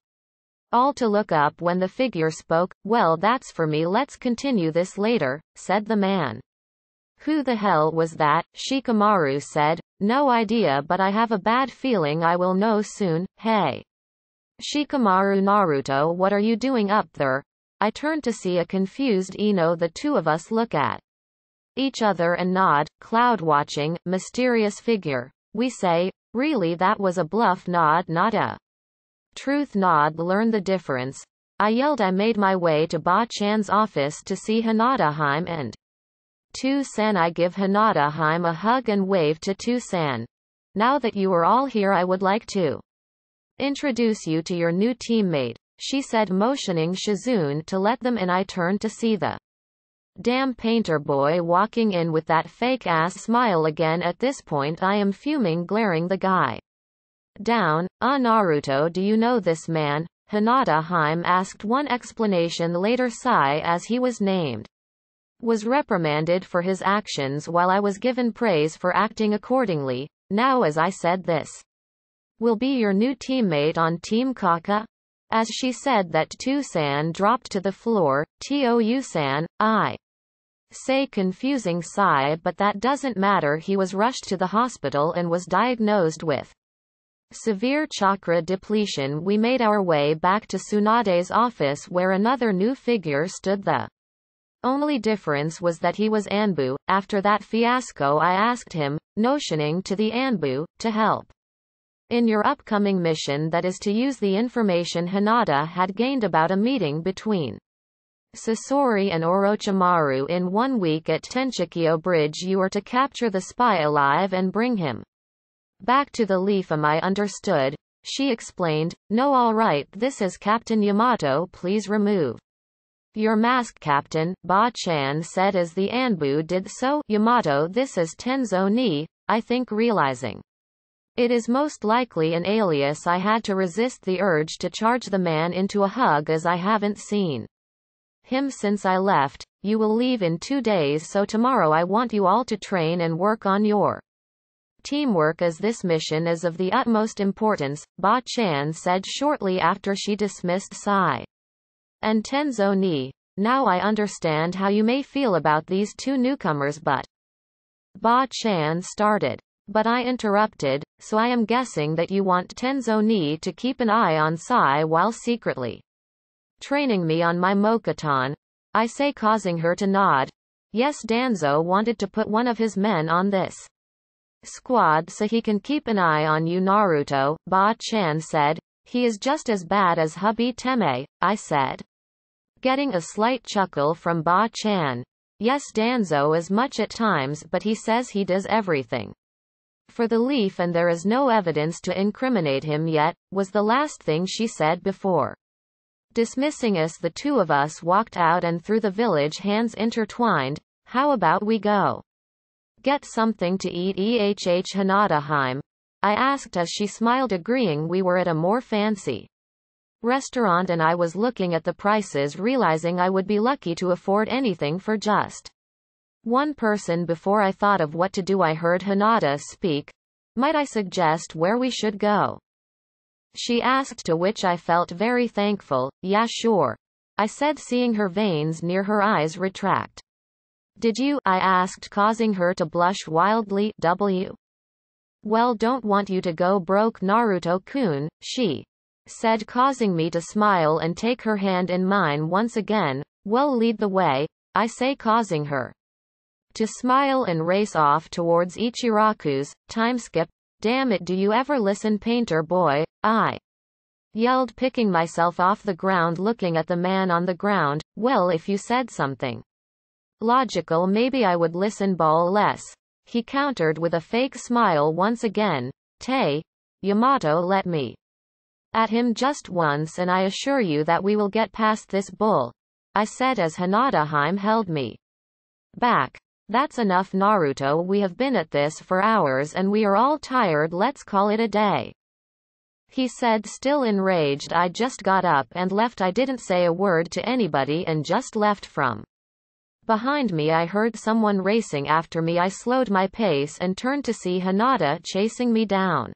Speaker 1: all to look up. When the figure spoke, well, that's for me. Let's continue this later, said the man. Who the hell was that? Shikamaru said. No idea, but I have a bad feeling I will know soon. Hey Shikamaru, Naruto, what are you doing up there? I turned to see a confused Ino. The two of us look at each other and nod. Cloud watching, mysterious figure. We say, really, that was a bluff nod, not a truth nod. Learn the difference, I yelled. I made my way to Ba-chan's office to see Hinata Haim and Tusan. I give Hinata Haim a hug and wave to Tusan. Now that you are all here, I would like to introduce you to your new teammate, she said, motioning Shizune to let them in. I turned to see the damn painter boy walking in with that fake-ass smile again. At this point I am fuming, glaring the guy down. Naruto, do you know this man? Hinata Haim asked. One explanation later. Sai, as he was named, was reprimanded for his actions while I was given praise for acting accordingly. Now, as I said, this will be your new teammate on Team Kaka? As she said that, Tusan dropped to the floor. Tou-san, I say, confusing Sai, but that doesn't matter. He was rushed to the hospital and was diagnosed with severe chakra depletion. We made our way back to Tsunade's office, where another new figure stood. The only difference was that he was Anbu. After that fiasco, I asked him, notioning to the Anbu, to help in your upcoming mission, that is to use the information Hinata had gained about a meeting between Sasori and Orochimaru in 1 week at Tenchikyo Bridge. You are to capture the spy alive and bring him Back to the leaf. I understood. She explained. No, alright, this is Captain Yamato, please remove your mask, Captain, Ba-chan said as the Anbu did so. Yamato, this is Tenzo Ni, I think, realizing it is most likely an alias. I had to resist the urge to charge the man into a hug as I haven't seen him since I left. You will leave in 2 days, so tomorrow I want you all to train and work on your teamwork as this mission is of the utmost importance, Ba-chan said shortly after she dismissed Sai and Tenzo Ni. Now I understand how you may feel about these two newcomers, but Ba-chan started. But I interrupted, so I am guessing that you want Tenzo Ni to keep an eye on Sai while secretly training me on my Mokuton. I say, causing her to nod. Yes, Danzo wanted to put one of his men on this squad so he can keep an eye on you, Naruto, Ba-chan said. He is just as bad as hubby Teme, I said, getting a slight chuckle from Ba-chan. Yes, Danzo is much at times, but he says he does everything for the leaf and there is no evidence to incriminate him yet, was the last thing she said before dismissing us. The two of us walked out and through the village, hands intertwined. How about we go get something to eat, Hanada-heim? I asked as she smiled, agreeing. We were at a more fancy restaurant and I was looking at the prices, realizing I would be lucky to afford anything for just one person. Before I thought of what to do, I heard Hanada speak. Might I suggest where we should go? She asked, to which I felt very thankful. Yeah, sure, I said, seeing her veins near her eyes retract. Did you? I asked, causing her to blush wildly. Well, don't want you to go broke, Naruto-kun, she said, causing me to smile and take her hand in mine once again. Well, lead the way, I say, causing her to smile and race off towards Ichiraku's timeskip. Damn it, do you ever listen, painter boy? I yelled, picking myself off the ground, looking at the man on the ground. Well, if you said something logical, maybe I would listen, ball less, he countered with a fake smile once again. Yamato, let me at him just once and I assure you that we will get past this bull, I said as Hanada-heim held me back. That's enough, Naruto, we have been at this for hours and we are all tired, let's call it a day, he said, still enraged. I just got up and left. I didn't say a word to anybody and just left. From behind me I heard someone racing after me. I slowed my pace and turned to see Hanada chasing me down.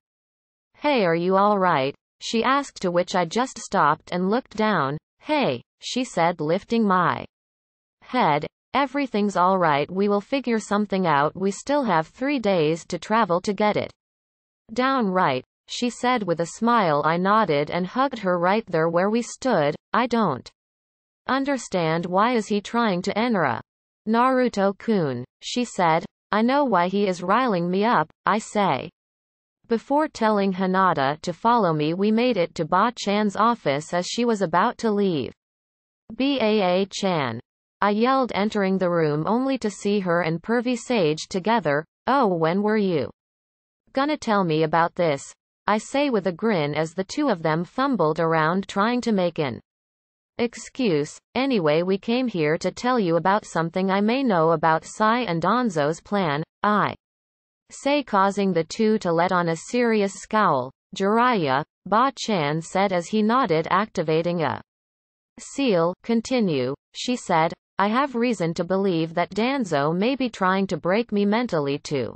Speaker 1: Hey, are you alright? She asked, to which I just stopped and looked down. Hey, she said, lifting my head. Everything's alright, we will figure something out, we still have 3 days to travel to get it down right, she said with a smile. I nodded and hugged her right there where we stood. I don't understand, why is he trying to Enra Naruto-kun, she said. I know why he is riling me up, I say. Before telling Hanada to follow me, we made it to Ba-chan's office as she was about to leave. Baa-chan, I yelled, entering the room only to see her and Pervy Sage together. Oh, when were you gonna tell me about this? I say with a grin as the two of them fumbled around trying to make an excuse. Anyway, we came here to tell you about something I may know about Sai and Danzo's plan, I say, causing the two to let on a serious scowl. Jiraiya, Ba-chan said as he nodded, activating a seal. Continue, she said. I have reason to believe that Danzo may be trying to break me mentally to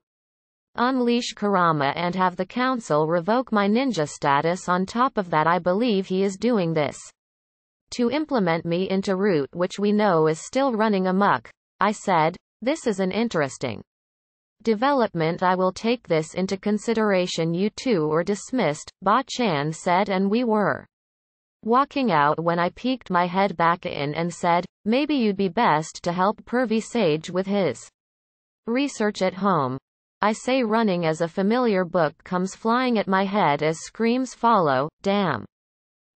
Speaker 1: unleash Kurama and have the council revoke my ninja status. On top of that, I believe he is doing this to implement me into route, which we know is still running amok, I said. This is an interesting development. I will take this into consideration. You two were dismissed, Ba-chan said, and we were walking out when I peeked my head back in and said, maybe you'd be best to help Pervy Sage with his research at home. I say, running as a familiar book comes flying at my head as screams follow. Damn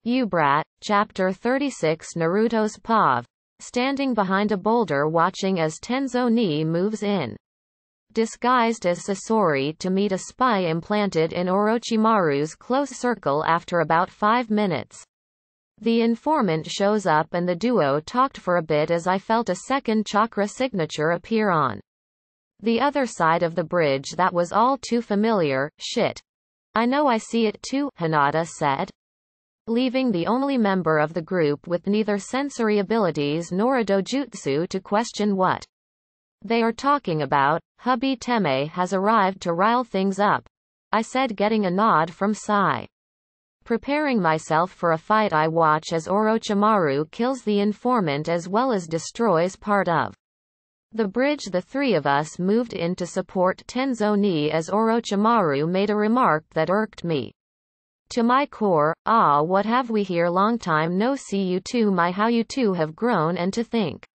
Speaker 1: you, brat. Chapter 36. Naruto's Pav. Standing behind a boulder watching as Tenzo Ni moves in disguised as Sasori to meet a spy implanted in Orochimaru's close circle after about 5 minutes. The informant shows up and the duo talked for a bit as I felt a second chakra signature appear on the other side of the bridge. That was all too familiar. Shit. I know I see it too, Hinata said, leaving the only member of the group with neither sensory abilities nor a dojutsu to question what they are talking about. Hubby Teme has arrived to rile things up, I said, getting a nod from Sai. Preparing myself for a fight, I watch as Orochimaru kills the informant as well as destroys part of the bridge. The three of us moved in to support Tenzo-ni as Orochimaru made a remark that irked me to my core. Ah, what have we here? Long time no see you two. My, how you two have grown. And to think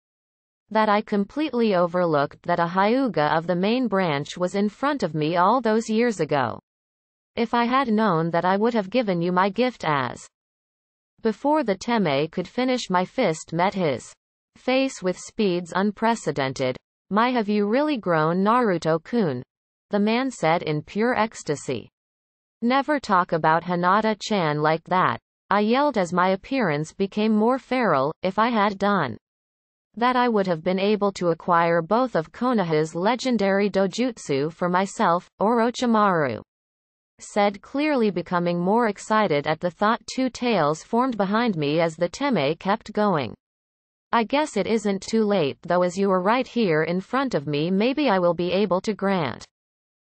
Speaker 1: that I completely overlooked that a Hyuga of the main branch was in front of me all those years ago. If I had known that, I would have given you my gift as. Before the Teme could finish, my fist met his face with speeds unprecedented. My, have you really grown, Naruto-kun? The man said in pure ecstasy. Never talk about Hinata-chan like that, I yelled as my appearance became more feral. If I had done that, I would have been able to acquire both of Konoha's legendary dojutsu for myself, Orochimaru said, clearly becoming more excited at the thought. Two tails formed behind me as the Teme kept going. I guess it isn't too late though, as you are right here in front of me. Maybe I will be able to grant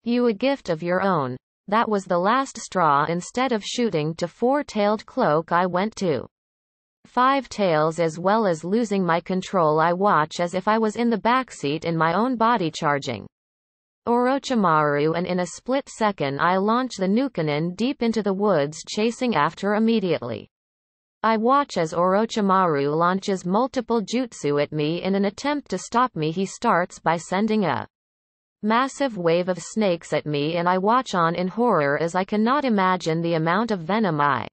Speaker 1: you a gift of your own. That was the last straw. Instead of shooting to four-tailed cloak, I went to five tails, as well as losing my control. I watch as if I was in the backseat in my own body, charging Orochimaru, and in a split second I launch the Nukanin deep into the woods, chasing after immediately. I watch as Orochimaru launches multiple jutsu at me in an attempt to stop me. He starts by sending a massive wave of snakes at me, and I watch on in horror as I cannot imagine the amount of venom I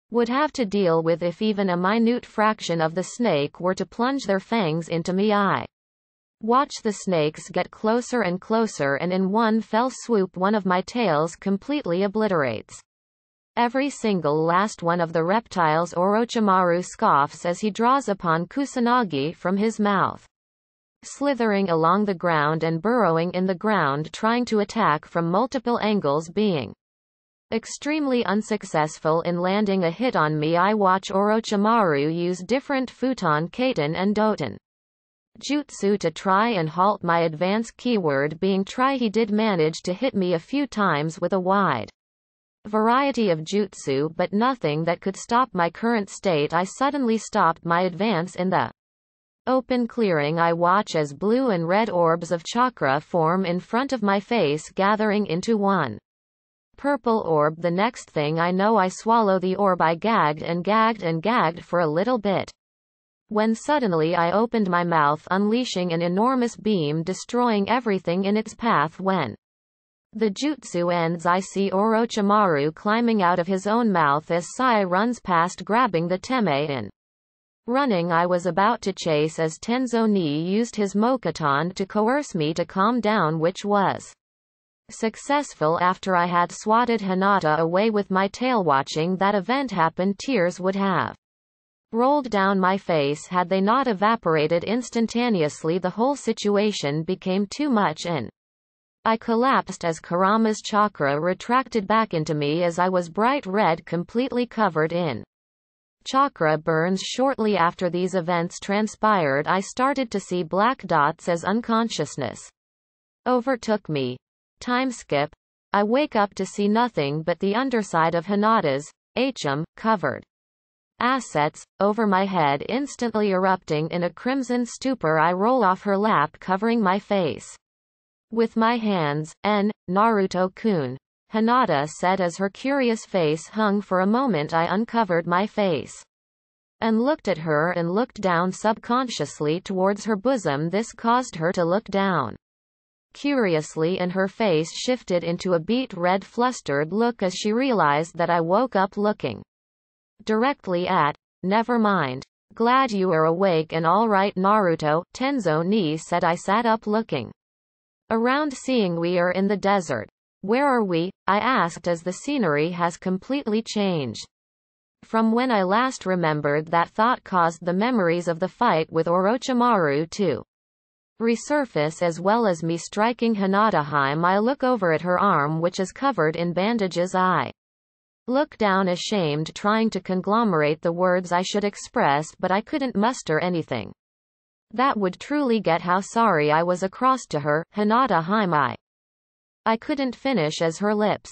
Speaker 1: would have to deal with if even a minute fraction of the snake were to plunge their fangs into me. I watch the snakes get closer and closer, and in one fell swoop one of my tails completely obliterates every single last one of the reptiles. Orochimaru scoffs as he draws upon Kusanagi from his mouth, slithering along the ground and burrowing in the ground, trying to attack from multiple angles, being extremely unsuccessful in landing a hit on me. I watch Orochimaru use different futon, katen and doten jutsu to try and halt my advance, keyword being try. He did manage to hit me a few times with a wide variety of jutsu, but nothing that could stop my current state. I suddenly stopped my advance in the open clearing. I watch as blue and red orbs of chakra form in front of my face, gathering into one purple orb. The next thing I know, I swallow the orb. I gagged and gagged and gagged for a little bit, when suddenly I opened my mouth, unleashing an enormous beam, destroying everything in its path. When the jutsu ends, I see Orochimaru climbing out of his own mouth as Sai runs past, grabbing the Teme in running. I was about to chase as Tenzo-ni used his Mokuton to coerce me to calm down, which was successful after I had swatted Hinata away with my tail. Watching that event happen, tears would have rolled down my face had they not evaporated instantaneously. The whole situation became too much, and I collapsed as Kurama's chakra retracted back into me as I was bright red, completely covered in chakra burns. Shortly after these events transpired, I started to see black dots as unconsciousness overtook me. Time skip. I wake up to see nothing but the underside of Hinata's covered assets over my head, instantly erupting in a crimson stupor. I roll off her lap, covering my face with my hands. Naruto-kun, Hinata said as her curious face hung for a moment. I uncovered my face and looked at her, and looked down subconsciously towards her bosom. This caused her to look down curiously, and her face shifted into a beet red, flustered look as she realized that I woke up looking directly at. Never mind. Glad you are awake and all right, Naruto, Tenzo-ni said. I sat up, looking Around seeing we are in the desert. Where are we? I asked as the scenery has completely changed. From when I last remembered that thought caused the memories of the fight with Orochimaru to resurface as well as me striking Hinata. I look over at her arm which is covered in bandages. I look down ashamed trying to conglomerate the words I should express but I couldn't muster anything that would truly get how sorry I was across to her. Hinata. I couldn't finish as her lips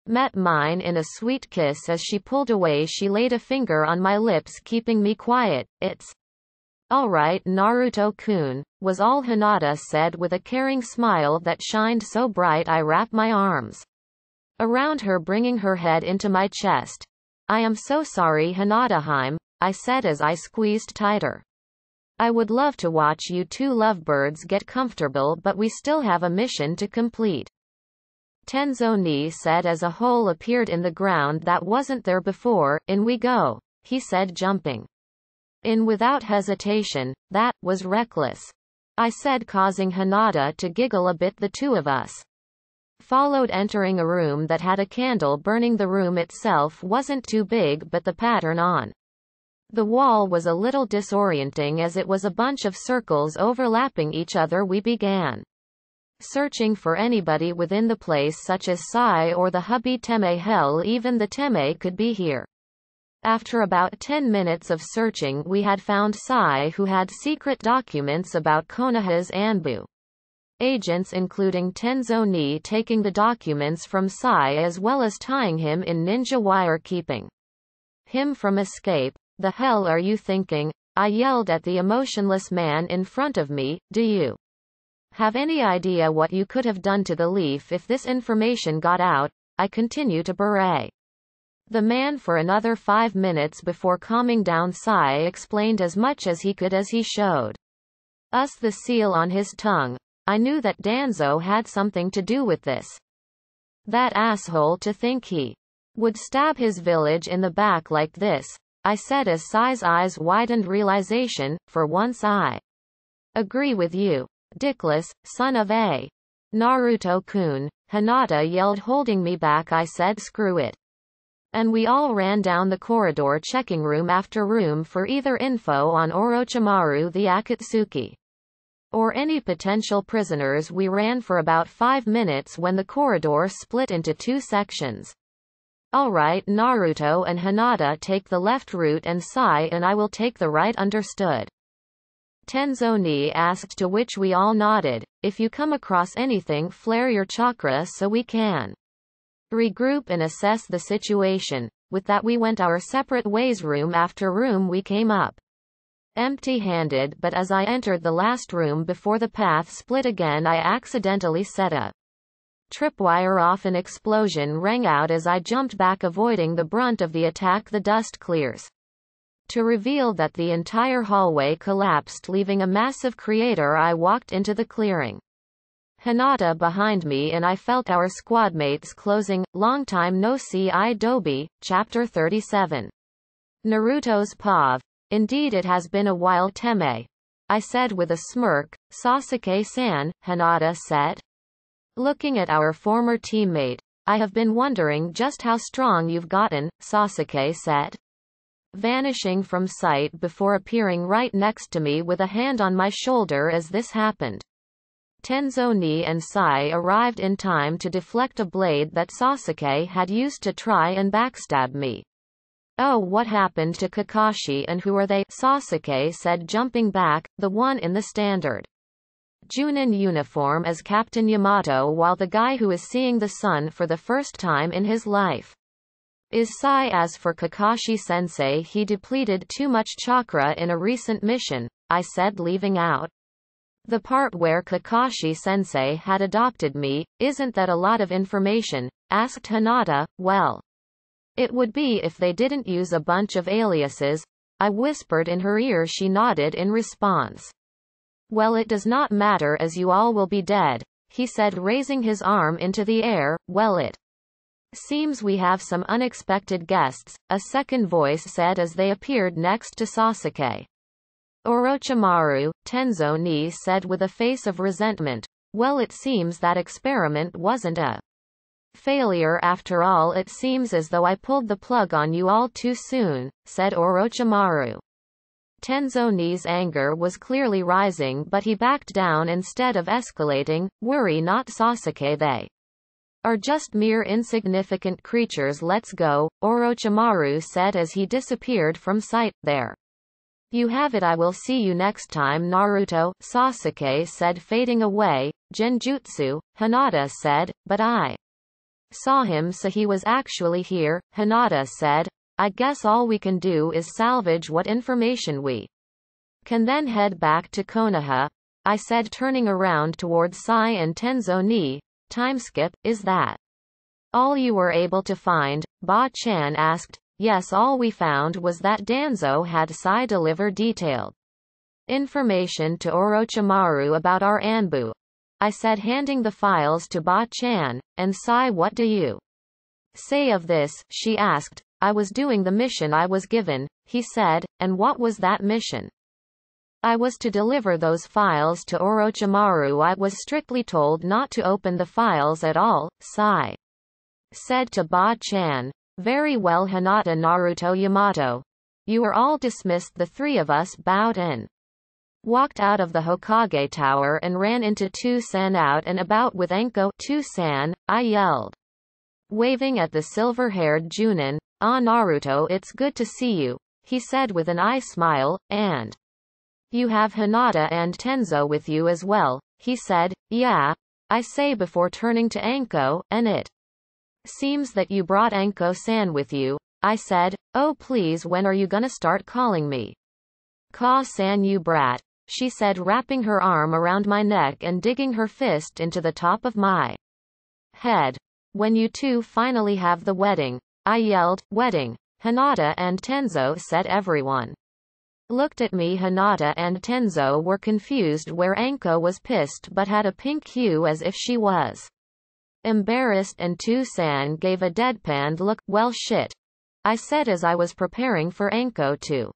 Speaker 1: met mine in a sweet kiss. As she pulled away she laid a finger on my lips keeping me quiet. It's alright Naruto-kun, was all Hinata said with a caring smile that shined so bright I wrapped my arms around her bringing her head into my chest. I am so sorry Hinata. I said as I squeezed tighter. I would love to watch you two lovebirds get comfortable but we still have a mission to complete. Tenzo ni said as a hole appeared in the ground that wasn't there before. In we go, he said jumping in without hesitation. That was reckless, I said causing Hinata to giggle a bit. The two of us followed entering a room that had a candle burning. The room itself wasn't too big but the pattern on the wall was a little disorienting as it was a bunch of circles overlapping each other. We began searching for anybody within the place such as Sai or the hubby Teme. Hell, even the Teme could be here. After about 10 minutes of searching we had found Sai who had secret documents about Konoha's Anbu agents including Tenzo ni taking the documents from Sai as well as tying him in ninja wire keeping him from escape. The hell are you thinking? I yelled at the emotionless man in front of me. Do you have any idea what you could have done to the leaf if this information got out? I continue to berate the man for another 5 minutes before calming down. Sai explained as much as he could as he showed us the seal on his tongue. I knew that Danzo had something to do with this. That asshole, to think he would stab his village in the back like this, I said as Sai's eyes widened. Realization, for once I agree with you. Dickless, son of a Naruto-kun, Hinata yelled holding me back. I said screw it. And we all ran down the corridor checking room after room for either info on Orochimaru the Akatsuki or any potential prisoners. We ran for about 5 minutes when the corridor split into 2 sections. Alright, Naruto and Hinata take the left route and Sai and I will take the right. Understood? Tenzo ni asked, to which we all nodded. If you come across anything, flare your chakra so we can regroup and assess the situation. With that we went our separate ways. Room after room we came up empty-handed, but as I entered the last room before the path split again I accidentally set a tripwire off. An explosion rang out as I jumped back avoiding the brunt of the attack. The dust clears to reveal that the entire hallway collapsed leaving a massive crater. I walked into the clearing. Hinata behind me and I felt our squadmates closing. Long time no see. Adobe, Chapter 37. Naruto's POV. Indeed it has been a while Teme, I said with a smirk. Sasuke-san, Hinata said, looking at our former teammate. I have been wondering just how strong you've gotten, Sasuke said, vanishing from sight before appearing right next to me with a hand on my shoulder as this happened. Tenzo ni and Sai arrived in time to deflect a blade that Sasuke had used to try and backstab me. Oh, what happened to Kakashi and who are they? Sasuke said jumping back. The one in the standard Junin uniform as Captain Yamato, while the guy who is seeing the sun for the first time in his life is Sai. As for Kakashi-sensei, he depleted too much chakra in a recent mission, I said, leaving out the part where Kakashi-sensei had adopted me. Isn't that a lot of information? Asked Hinata. Well, it would be if they didn't use a bunch of aliases, I whispered in her ear. She nodded in response. Well, it does not matter as you all will be dead, he said raising his arm into the air. Well, it seems we have some unexpected guests, a second voice said as they appeared next to Sasuke. Orochimaru, Tenzo ni said with a face of resentment. Well, it seems that experiment wasn't a failure after all. It seems as though I pulled the plug on you all too soon, said Orochimaru. Tenzoni's anger was clearly rising, but he backed down instead of escalating. Worry not, Sasuke, they are just mere insignificant creatures. Let's go, Orochimaru said as he disappeared from sight. There you have it. I will see you next time, Naruto, Sasuke said, fading away. Genjutsu, Hinata said, but I saw him, so he was actually here. Hinata said, I guess all we can do is salvage what information we can, then head back to Konoha. I said, turning around towards Sai and Tenzoni. Timeskip, is that all you were able to find? Ba-chan asked. Yes, all we found was that Danzo had Sai deliver detailed information to Orochimaru about our Anbu. I said, handing the files to Ba-chan. And Sai, what do you say of this? She asked. I was doing the mission I was given, he said. And what was that mission? I was to deliver those files to Orochimaru. I was strictly told not to open the files at all, Sai said to Ba-chan. Very well, Hinata, Naruto, Yamato. You are all dismissed. The three of us bowed and walked out of the Hokage Tower and ran into Toussaint. Out and about with Enko. Toussaint, I yelled, waving at the silver-haired Junin. Ah, Naruto, it's good to see you, he said with an eye smile. And you have Hinata and Tenzo with you as well, he said. Yeah, I say before turning to Enko, and it seems that you brought Enko-san with you, I said. Oh please, when are you gonna start calling me Ka-san, you brat, she said, wrapping her arm around my neck and digging her fist into the top of my head. When you two finally have the wedding, I yelled. Wedding? Hinata and Tenzo said. Everyone looked at me. Hinata and Tenzo were confused, where Enko was pissed but had a pink hue as if she was embarrassed, and Toussaint gave a deadpanned look. Well shit, I said as I was preparing for Enko to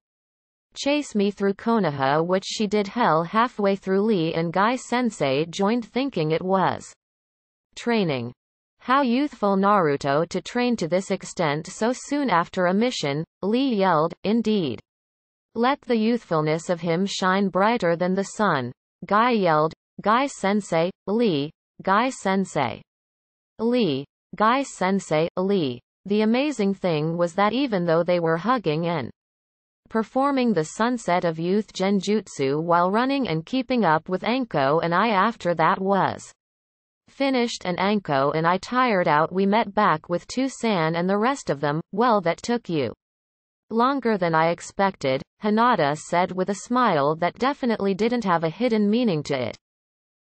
Speaker 1: chase me through Konoha, which she did. Hell, halfway through Lee and Guy Sensei joined, thinking it was training. How youthful Naruto to train to this extent so soon after a mission, Lee yelled. Indeed. Let the youthfulness of him shine brighter than the sun, Guy yelled. Guy Sensei, Lee, Guy Sensei, Lee, Guy Sensei, Lee. The amazing thing was that even though they were hugging and performing the sunset of youth genjutsu while running and keeping up with Enko and I, after that was finished and Enko and I tired out, we met back with Toussaint and the rest of them. Well, that took you longer than I expected, Hinata said with a smile that definitely didn't have a hidden meaning to it.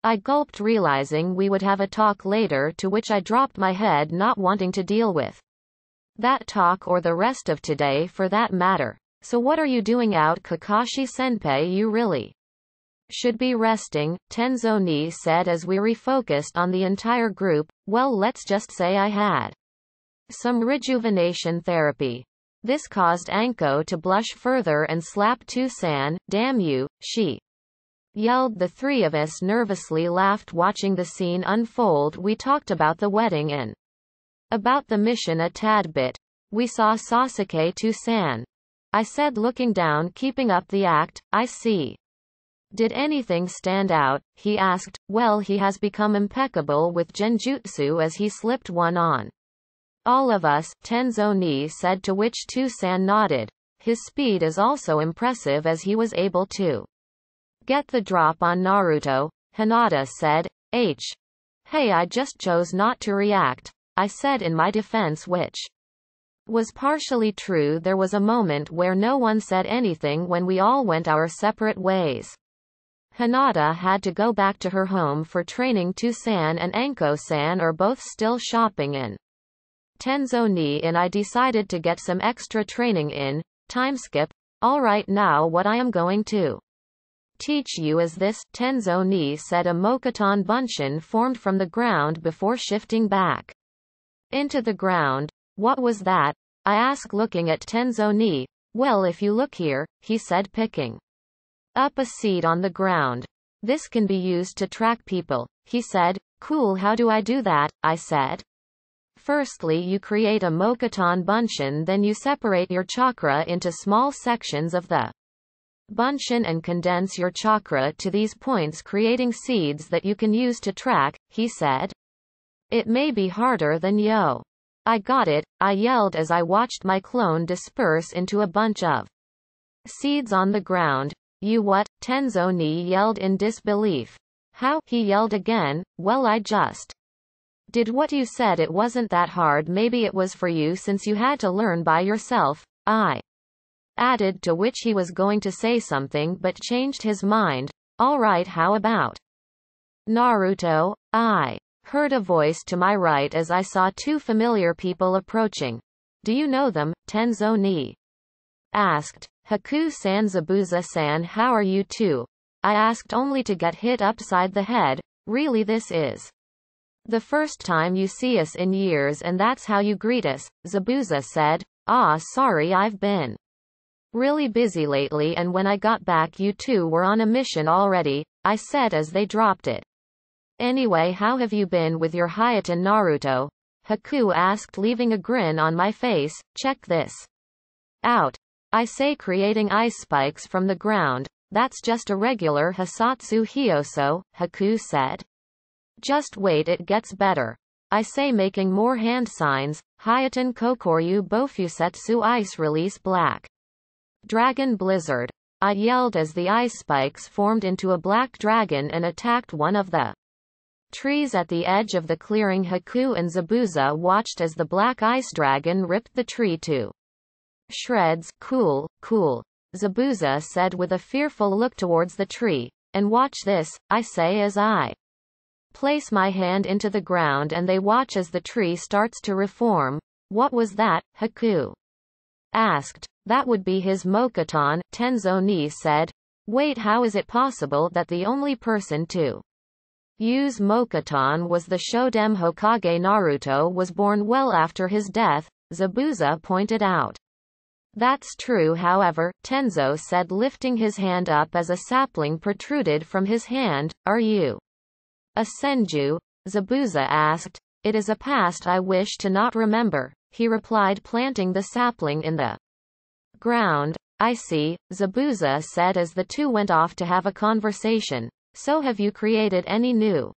Speaker 1: I gulped, realizing we would have a talk later, to which I dropped my head, not wanting to deal with that talk or the rest of today for that matter. So what are you doing out, Kakashi-senpai? You really should be resting, Tenzoni said as we refocused on the entire group. Well, let's just say I had some rejuvenation therapy. This caused Enko to blush further and slap Toussaint. Damn you, she yelled. The three of us nervously laughed watching the scene unfold. We talked about the wedding and about the mission a tad bit. We saw Sasuke. Toussaint, I said, looking down, keeping up the act. I see. Did anything stand out? He asked. Well, he has become impeccable with genjutsu as he slipped one on all of us, Tenzoni said, to which Toussaint nodded. His speed is also impressive as he was able to get the drop on Naruto, Hinata said. Hey, I just chose not to react, I said in my defense, which was partially true. There was a moment where no one said anything when we all went our separate ways. Hinata had to go back to her home for training. Toussaint and Enko-san are both still shopping in Tenzoni and I decided to get some extra training in. Timeskip. Alright, now what I am going to teach you is this, Tenzoni said. A Mokuton Bunshin formed from the ground before shifting back into the ground. What was that? I asked, looking at Tenzoni. Well, if you look here, he said, picking up a seed on the ground. This can be used to track people, he said. Cool, how do I do that? I said. Firstly, you create a mokuton bunshin, then you separate your chakra into small sections of the bunshin and condense your chakra to these points, creating seeds that you can use to track, he said. It may be harder than yo. I got it, I yelled as I watched my clone disperse into a bunch of seeds on the ground. You what? Tenzo Ni yelled in disbelief. How? He yelled again. Well, I just did what you said. It wasn't that hard. Maybe it was for you since you had to learn by yourself, I added, to which he was going to say something but changed his mind. All right, how about Naruto? I heard a voice to my right as I saw two familiar people approaching. Do you know them? Tenzo Ni asked. Haku-san. Zabuza-san, how are you two? I asked, only to get hit upside the head. Really, this is the first time you see us in years and that's how you greet us, Zabuza said. Ah, sorry, I've been really busy lately, and when I got back you two were on a mission already, I said as they dropped it. Anyway, how have you been with your Hayatan Naruto? Haku asked, leaving a grin on my face. Check this out. I say, creating ice spikes from the ground. That's just a regular Hisatsu Hyoso, Haku said. Just wait, it gets better. I say, making more hand signs. Hayatan Kokoryu Bofusetsu Ice Release Black Dragon Blizzard. I yelled as the ice spikes formed into a black dragon and attacked one of the trees at the edge of the clearing. Haku and Zabuza watched as the black ice dragon ripped the tree to shreds. Cool, cool, Zabuza said with a fearful look towards the tree. And watch this, I say as I place my hand into the ground and they watch as the tree starts to reform. What was that? Haku asked. That would be his mokuton, Tenzo Ni said. Wait, how is it possible that the only person to use mokuton was the Shodem Hokage? Naruto was born well after his death, Zabuza pointed out. That's true, however, Tenzo said, lifting his hand up as a sapling protruded from his hand. Are you a senju? Zabuza asked. It is a past I wish to not remember, he replied, planting the sapling in the ground. I see, Zabuza said as the two went off to have a conversation. So have you created any new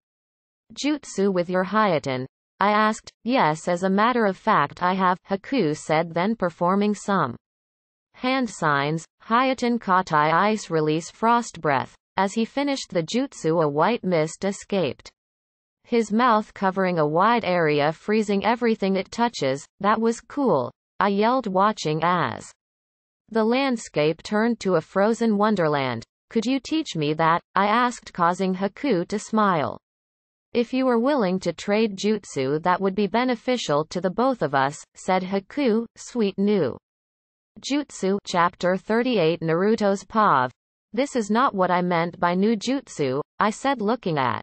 Speaker 1: jutsu with your Hayatan? I asked. Yes, as a matter of fact I have, Haku said, then performing some hand signs. Hayatan Katai Ice Release Frost Breath. As he finished the jutsu, a white mist escaped his mouth, covering a wide area, freezing everything it touches. That was cool, I yelled, watching as the landscape turned to a frozen wonderland. Could you teach me that? I asked, causing Haku to smile. If you were willing to trade jutsu, that would be beneficial to the both of us, said Haku. Sweet new jutsu. Chapter 38. Naruto's POV. This is not what I meant by new jutsu, I said, looking at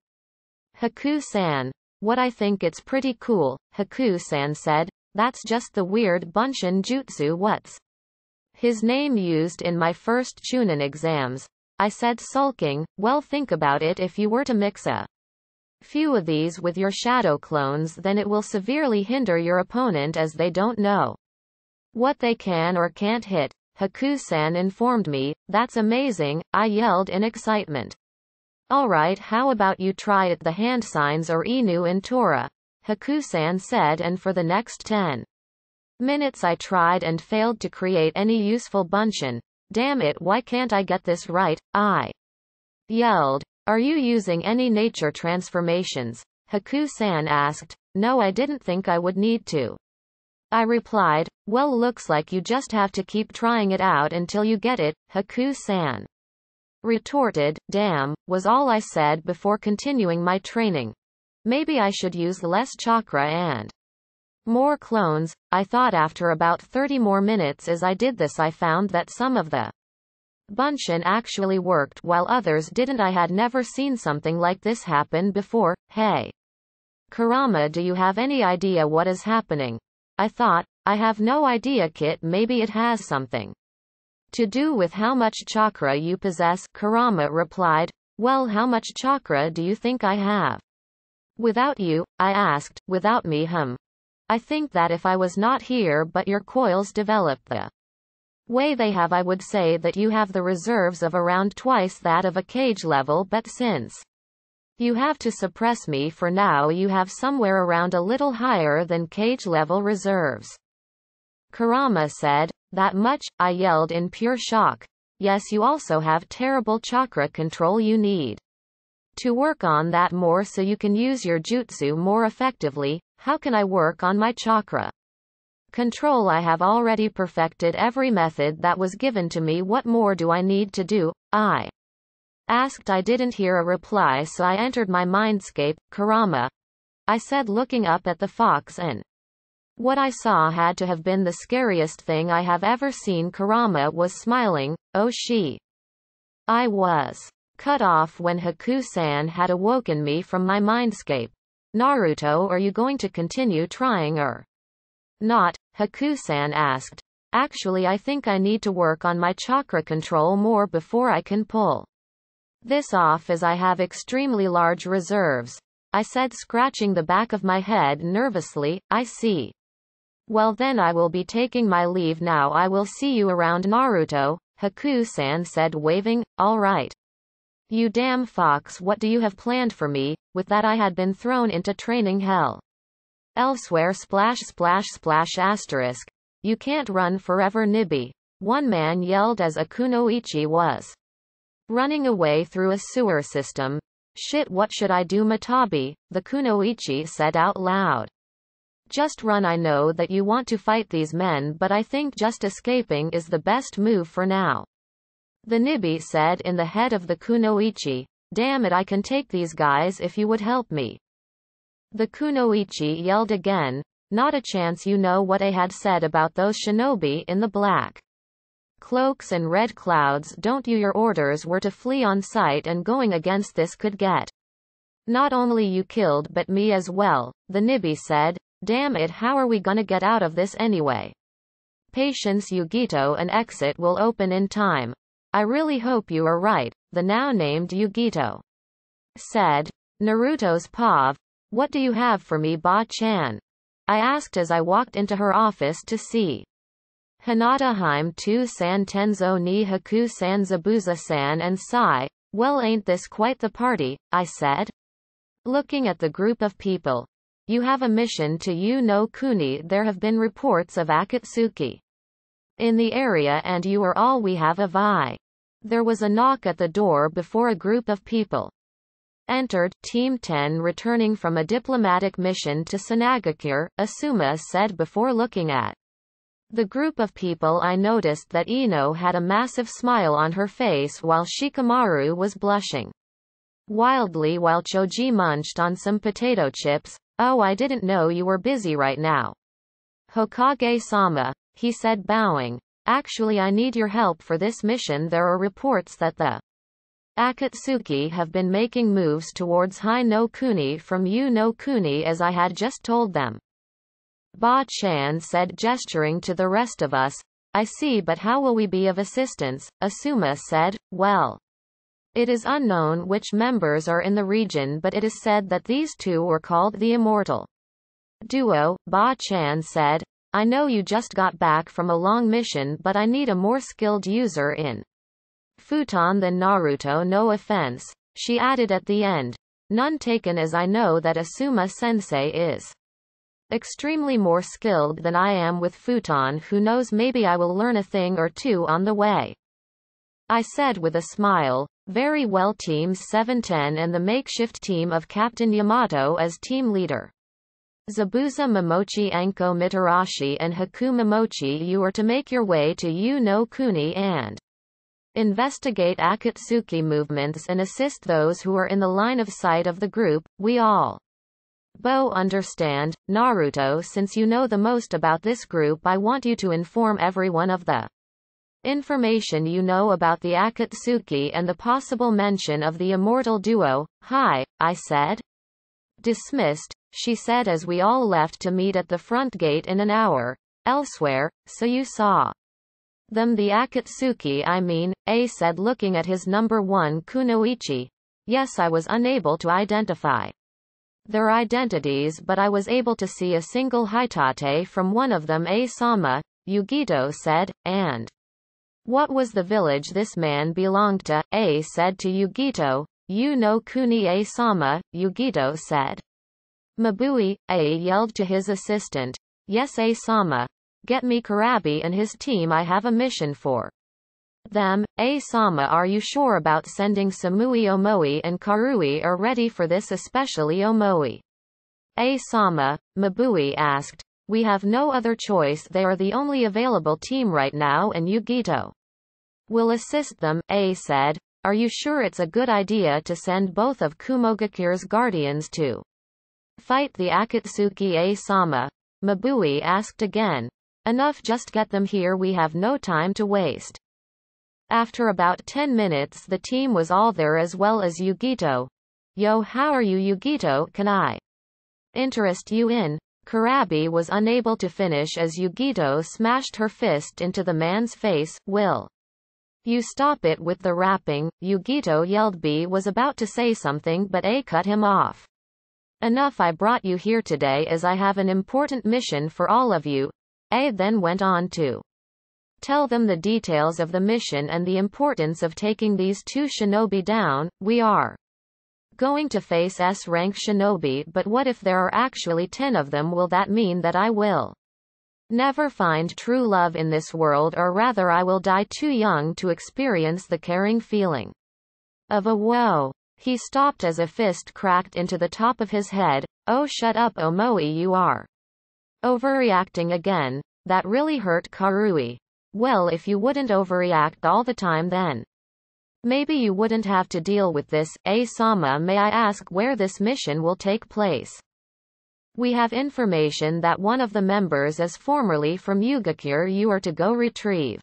Speaker 1: Haku-san. What? I think it's pretty cool, Haku-san said. That's just the weird bunshin jutsu. What's his name used in my first chunin exams? I said, sulking. Well, think about it. If you were to mix a few of these with your shadow clones, then it will severely hinder your opponent as they don't know what they can or can't hit, Haku-san informed me. That's amazing, I yelled in excitement. Alright, how about you try it, the hand signs or Inu in Tora, Haku-san said, and for the next 10 minutes I tried and failed to create any useful bunshin. Damn it, why can't I get this right? I yelled. Are you using any nature transformations? Haku-san asked. No, I didn't think I would need to, I replied. Well, looks like you just have to keep trying it out until you get it, Haku-san retorted. Damn, was all I said before continuing my training. Maybe I should use less chakra and more clones, I thought. After about 30 more minutes as I did this, I found that some of the bunshin actually worked while others didn't. I had never seen something like this happen before. Hey Kurama, do you have any idea what is happening? I thought. I have no idea, Kit. Maybe it has something to do with how much chakra you possess, Kurama replied. Well, how much chakra do you think I have? Without you, I asked. Without me, I think that if I was not here but your coils developed the way they have, I would say that you have the reserves of around twice that of a cage level, but since you have to suppress me for now, you have somewhere around a little higher than cage level reserves. Kurama said. That much? I yelled in pure shock. Yes, you also have terrible chakra control. You need to work on that more so you can use your jutsu more effectively. How can I work on my chakra control? I have already perfected every method that was given to me. What more do I need to do? I asked. I didn't hear a reply, so I entered my mindscape. Kurama, I said, looking up at the fox, and what I saw had to have been the scariest thing I have ever seen. Kurama was smiling. Oh, I was cut off when Haku-san had awoken me from my mindscape. Naruto, are you going to continue trying or not? Haku-san asked. Actually, I think I need to work on my chakra control more before I can pull this off, as I have extremely large reserves, I said, scratching the back of my head nervously. I see. Well then, I will be taking my leave now. I will see you around, Naruto, Haku-san said, waving. All right. You damn fox, what do you have planned for me? With that, I had been thrown into training hell. Elsewhere, splash splash splash asterisk. You can't run forever, Nibi, one man yelled as a kunoichi was running away through a sewer system. Shit, what should I do, Matabi? The kunoichi said out loud. Just run. I know that you want to fight these men, but I think just escaping is the best move for now. The Nibi said in the head of the kunoichi. Damn it, I can take these guys if you would help me. The kunoichi yelled again. Not a chance. You know what I had said about those shinobi in the black cloaks and red clouds, don't you? Your orders were to flee on sight, and going against this could get not only you killed but me as well, the Nibi said. Damn it, how are we gonna get out of this anyway? Patience, Yugito, an exit will open in time. I really hope you are right, the now named Yugito said. Naruto's pav. What do you have for me, Ba-chan? I asked as I walked into her office to see Hinata Haim 2-san Tenzo ni Haku-san Zabuza-san and sigh. Well, ain't this quite the party, I said, looking at the group of people. You have a mission to no Kuni. There have been reports of Akatsuki in the area, and you are all we have of I. There was a knock at the door before a group of people entered. Team 10 returning from a diplomatic mission to Sanagakure, Asuma said before looking at the group of people. I noticed that Ino had a massive smile on her face while Shikamaru was blushing wildly while Choji munched on some potato chips. Oh, I didn't know you were busy right now, Hokage-sama, he said, bowing. Actually, I need your help for this mission. There are reports that the Akatsuki have been making moves towards Hai no Kuni from no Kuni, as I had just told them. Ba-chan said, gesturing to the rest of us. I see, but how will we be of assistance? Asuma said. Well, it is unknown which members are in the region, but it is said that these two were called the Immortal Duo. Ba-chan said. I know you just got back from a long mission, but I need a more skilled user in futon than Naruto. No offense, she added at the end. None taken, as I know that Asuma-sensei is extremely more skilled than I am with futon. Who knows, maybe I will learn a thing or two on the way, I said with a smile. Very well. Teams 7-10 and the makeshift team of Captain Yamato as team leader. Zabuza Momochi, Anko Mitarashi and Haku Momochi, you are to make your way to no Kuni and investigate Akatsuki movements and assist those who are in the line of sight of the group. We all understand. Naruto, since you know the most about this group, I want you to inform everyone of the information you know about the Akatsuki and the possible mention of the Immortal Duo. Hi, I said. Dismissed, she said as we all left to meet at the front gate in an hour. Elsewhere, so you saw them, the Akatsuki I mean, A said, looking at his number 1 kunoichi. Yes, I was unable to identify their identities, but I was able to see a single hitate from one of them. A-sama, Yugito said, and what was the village this man belonged to? A said to Yugito. You know Kuni. A-sama, Yugito said. Mabui, A yelled to his assistant. Yes, A-sama. Get me Karabi and his team. I have a mission for them. A-sama, are you sure about sending Samui? Omoi and Karui are ready for this, especially Omoi. A-sama, Mabui asked. We have no other choice, they are the only available team right now, and Yugito will assist them. A said. Are you sure it's a good idea to send both of Kumogakure's guardians to fight the Akatsuki? A-sama, Mabui asked again. Enough, just get them here, we have no time to waste. After about 10 minutes the team was all there, as well as Yugito. Yo, how are you, Yugito? Can I interest you in? Karabi was unable to finish as Yugito smashed her fist into the man's face. Will you stop it with the rapping? Yugito yelled. B was about to say something, but A cut him off. Enough, I brought you here today as I have an important mission for all of you. A then went on to tell them the details of the mission and the importance of taking these two shinobi down. We are going to face S-rank shinobi, but what if there are actually 10 of them? Will that mean that I will never find true love in this world, or rather I will die too young to experience the caring feeling of a woe? He stopped as a fist cracked into the top of his head. Oh, shut up, Omoi, you are overreacting again. That really hurt Karui. Well, if you wouldn't overreact all the time, then maybe you wouldn't have to deal with this. A-sama, may I ask where this mission will take place? We have information that one of the members is formerly from Yugakure. You are to go retrieve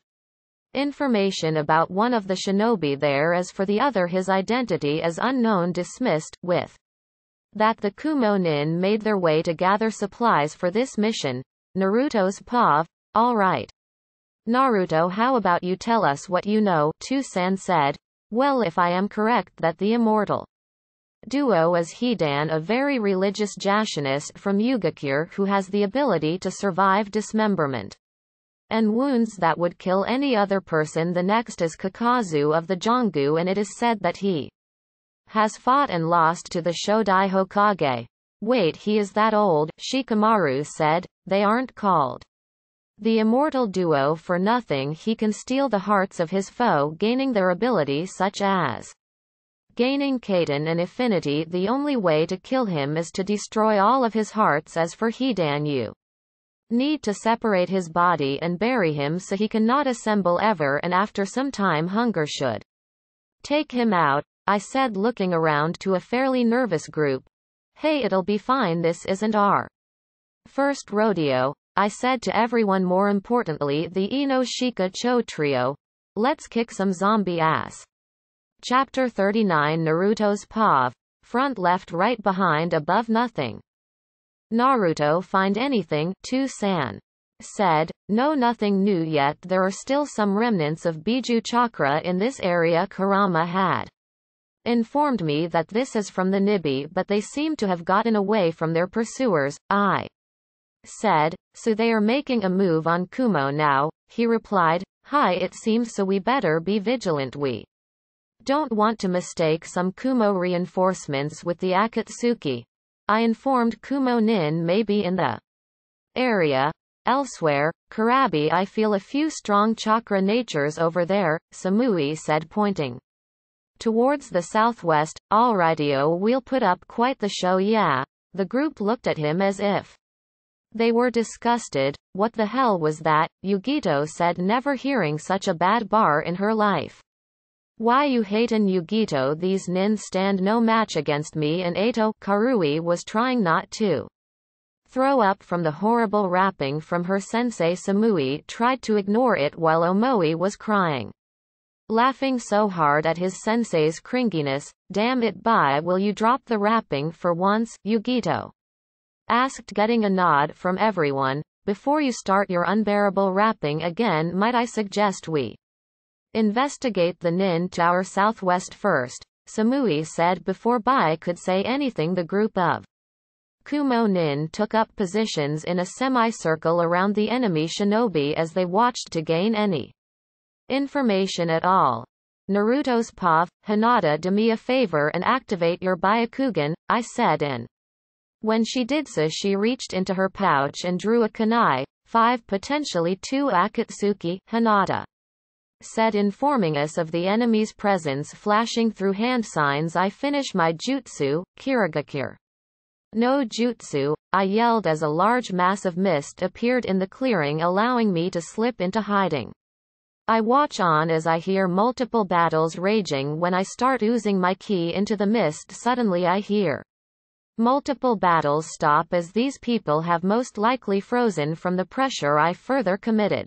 Speaker 1: information about one of the shinobi there. As for the other, his identity is unknown. Dismissed. With that, the Kumo-nin made their way to gather supplies for this mission. Naruto's pav. All right. Naruto, how about you tell us what you know? Toussaint said. Well, if I am correct that the immortal duo is Hidan, a very religious Jashinist from Yugakure who has the ability to survive dismemberment and wounds that would kill any other person. The next is Kakazu of the Jongu, and it is said that he has fought and lost to the Shodai Hokage. Wait, he is that old? Shikamaru said. They aren't called the immortal duo for nothing. He can steal the hearts of his foe, gaining their ability, such as gaining Kaiten and affinity. The only way to kill him is to destroy all of his hearts. As for Hidan, you need to separate his body and bury him so he cannot assemble ever, and after some time hunger should take him out. I said, looking around to a fairly nervous group. Hey, it'll be fine, this isn't our first rodeo. I said to everyone, more importantly the Inoshika Cho trio. Let's kick some zombie ass. Chapter 39 Naruto's pav. Front, left, right, behind, above, nothing. Naruto find anything? Toussaint said. No, nothing new yet. There are still some remnants of Biju chakra in this area. Kurama had informed me that this is from the Nibi, but they seem to have gotten away from their pursuers. I said. So they are making a move on Kumo now? He replied. Hi, it seems so. We better be vigilant. We don't want to mistake some Kumo reinforcements with the Akatsuki. I informed Kumo-nin may be in the area. Elsewhere, Karabi, I feel a few strong chakra natures over there, Samui said, pointing towards the southwest. Alrightio, we'll put up quite the show. Yeah. The group looked at him as if they were disgusted. What the hell was that? Yugito said, never hearing such a bad bar in her life. Why you hatin' Yugito? These nin stand no match against me and Eito. Karui was trying not to throw up from the horrible rapping from her sensei. Samui tried to ignore it while Omoi was crying, laughing so hard at his sensei's cringiness. Damn it, bye, will you drop the rapping for once? Yugito asked, getting a nod from everyone. Before you start your unbearable rapping again, might I suggest we investigate the nin to our southwest first. Samui said before Bai could say anything. The group of Kumo nin took up positions in a semicircle around the enemy shinobi as they watched to gain any information at all. Naruto's pav, Hinata, do me a favor and activate your Byakugan, I said, and when she did so she reached into her pouch and drew a kunai, 5 potentially 2 Akatsuki, Hinata said, informing us of the enemy's presence. Flashing through hand signs I finish my jutsu, Kirigakure no jutsu, I yelled as a large mass of mist appeared in the clearing, allowing me to slip into hiding. I watch on as I hear multiple battles raging. When I start oozing my ki into the mist, suddenly I hear multiple battles stop as these people have most likely frozen from the pressure I further committed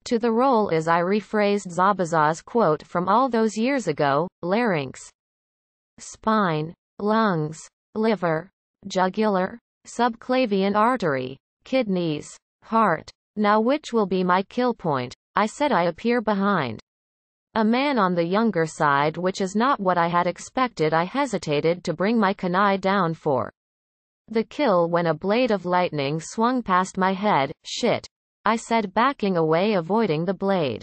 Speaker 1: to the role as I rephrased Zabuza's quote from all those years ago: larynx, spine, lungs, liver, jugular, subclavian artery, kidneys, heart. Now which will be my kill point? I said. I appear behind a man on the younger side, which is not what I had expected. I hesitated to bring my kunai down for the kill when a blade of lightning swung past my head. Shit, I said, backing away, avoiding the blade.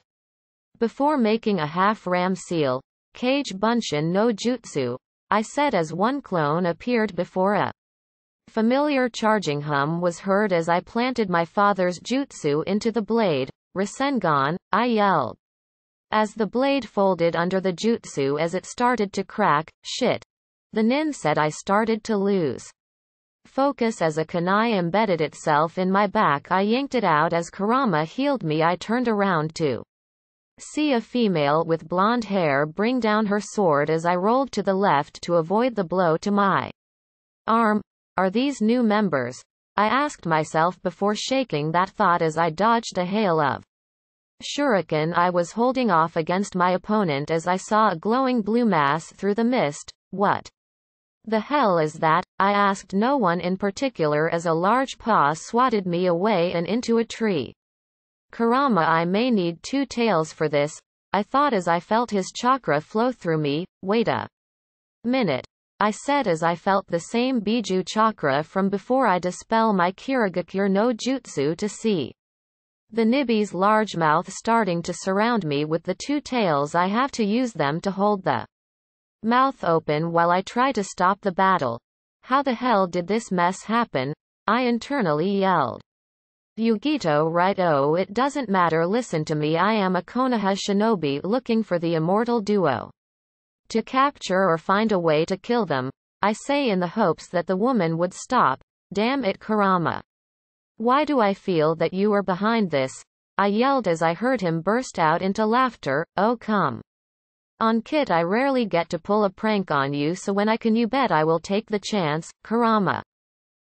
Speaker 1: Before making a half-ram seal, Kage Bunshin no Jutsu, I said as one clone appeared before a familiar charging hum was heard as I planted my father's jutsu into the blade. Rasengan, I yelled as the blade folded under the jutsu as it started to crack. Shit, the nin said. I started to lose focus as a kunai embedded itself in my back. I yanked it out as Kurama healed me. I turned around to see a female with blonde hair bring down her sword as I rolled to the left to avoid the blow to my arm. Are these new members? I asked myself before shaking that thought as I dodged a hail of shuriken I was holding off against my opponent as I saw a glowing blue mass through the mist. What the hell is that? I asked no one in particular as a large paw swatted me away and into a tree. Kurama, I may need 2 tails for this, I thought as I felt his chakra flow through me. Wait a minute, I said as I felt the same Biju chakra from before. I dispel my Kirigakure no Jutsu to see the Nibi's large mouth starting to surround me with the 2 tails. I have to use them to hold the mouth open while I try to stop the battle. How the hell did this mess happen? I internally yelled. Yugito, right? Oh, it doesn't matter. Listen to me. I am a Konoha shinobi looking for the immortal duo to capture or find a way to kill them, I say, in the hopes that the woman would stop. Damn it, Kurama. Why do I feel that you are behind this? I yelled as I heard him burst out into laughter. Oh, come on, Kit, I rarely get to pull a prank on you, so when I can, you bet I will take the chance, Kurama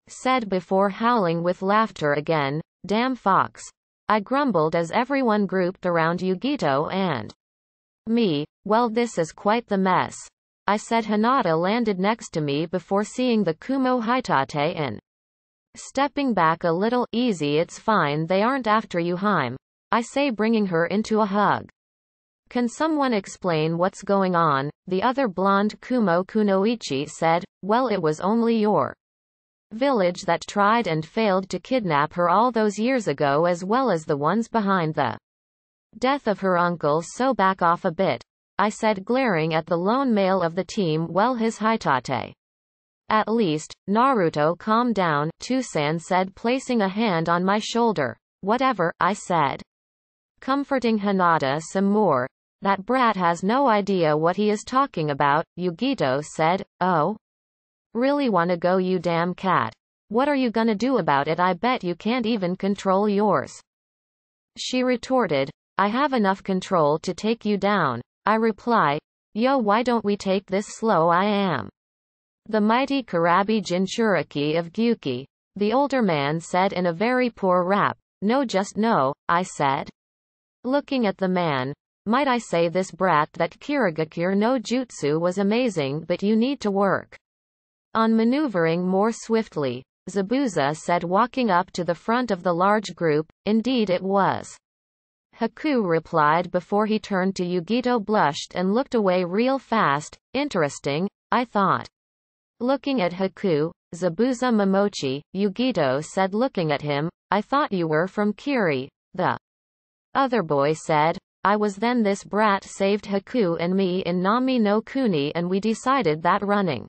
Speaker 1: said before howling with laughter again. Damn fox, I grumbled as everyone grouped around Yugito and me. Well, this is quite the mess, I said. Hinata landed next to me before seeing the Kumo Hitate and stepping back a little. Easy, it's fine, they aren't after you, Haim, I say, bringing her into a hug. Can someone explain what's going on? The other blonde Kumo, Kunoichi, said. Well, it was only your village that tried and failed to kidnap her all those years ago, as well as the ones behind the death of her uncle, so back off a bit, I said, glaring at the lone male of the team. Well, his Hitate at least. Naruto, calm down, Tusan said, placing a hand on my shoulder. Whatever, I said, comforting Hinata some more. That brat has no idea what he is talking about, Yugito said. Oh? Really wanna go, you damn cat? What are you gonna do about it? I bet you can't even control yours, she retorted. I have enough control to take you down, I reply. Yo, why don't we take this slow? I am the mighty Karabi Jinchuriki of Gyuki, the older man said in a very poor rap. No, just no, I said, looking at the man. Might I say this brat that Kirigakure no Jutsu was amazing, but you need to work on maneuvering more swiftly, Zabuza said, walking up to the front of the large group. Indeed it was. Haku replied before he turned to Yugito, blushed and looked away real fast. Interesting, I thought. Looking at Haku, Zabuza Momochi, Yugito said looking at him, I thought you were from Kiri. The other boy said, I was. Then this brat saved Haku and me in Nami no Kuni and we decided that running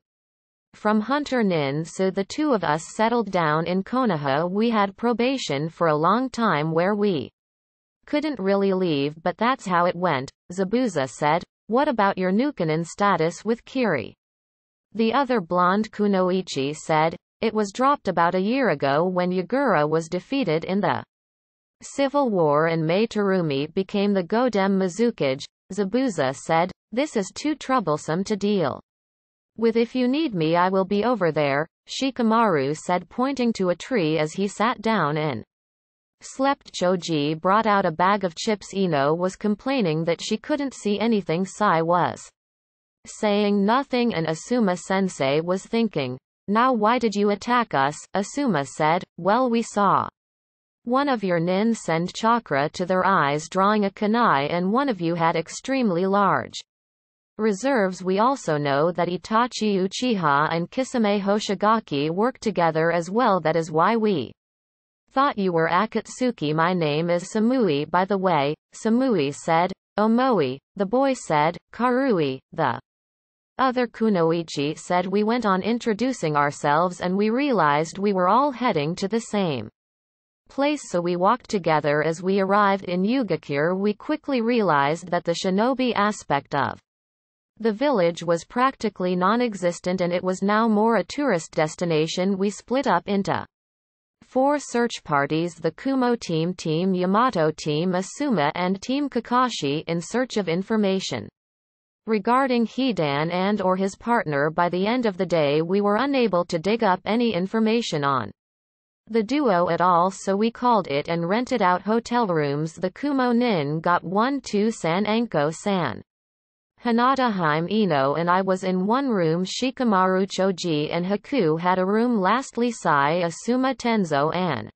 Speaker 1: from Hunter Nin, so the two of us settled down in Konoha. We had probation for a long time where we couldn't really leave, but that's how it went. Zabuza said, what about your Nukanin status with Kiri? The other blonde Kunoichi said, it was dropped about a year ago when Yagura was defeated in the Civil War and Mei Terumi became the Godem Mizukage. Zabuza said, this is too troublesome to deal with. If you need me I will be over there, Shikamaru said, pointing to a tree as he sat down and slept. Choji brought out a bag of chips. Ino was complaining that she couldn't see anything. Sai was saying nothing and Asuma-sensei was thinking, now why did you attack us? Asuma said, well, we saw one of your nin send chakra to their eyes drawing a kunai and one of you had extremely large reserves. We also know that Itachi Uchiha and Kisame Hoshigaki work together as well. That is why we thought you were Akatsuki. My name is Samui, by the way, Samui said. Omoi, the boy said. Karui, the other Kunoichi said. We went on introducing ourselves and we realized we were all heading to the same place, so we walked together. As we arrived in Yugakure we quickly realized that the shinobi aspect of the village was practically non-existent and it was now more a tourist destination. We split up into 4 search parties: the Kumo team, Team Yamato, Team Asuma and Team Kakashi, in search of information regarding Hidan and or his partner. By the end of the day we were unable to dig up any information on the duo at all, so we called it and rented out hotel rooms. The Kumo nin got 1-2 Anko-san. Hinata, Haim, Ino and I was in one room. Shikamaru, Choji and Haku had a room. Lastly Sai, Asuma, Tenzo and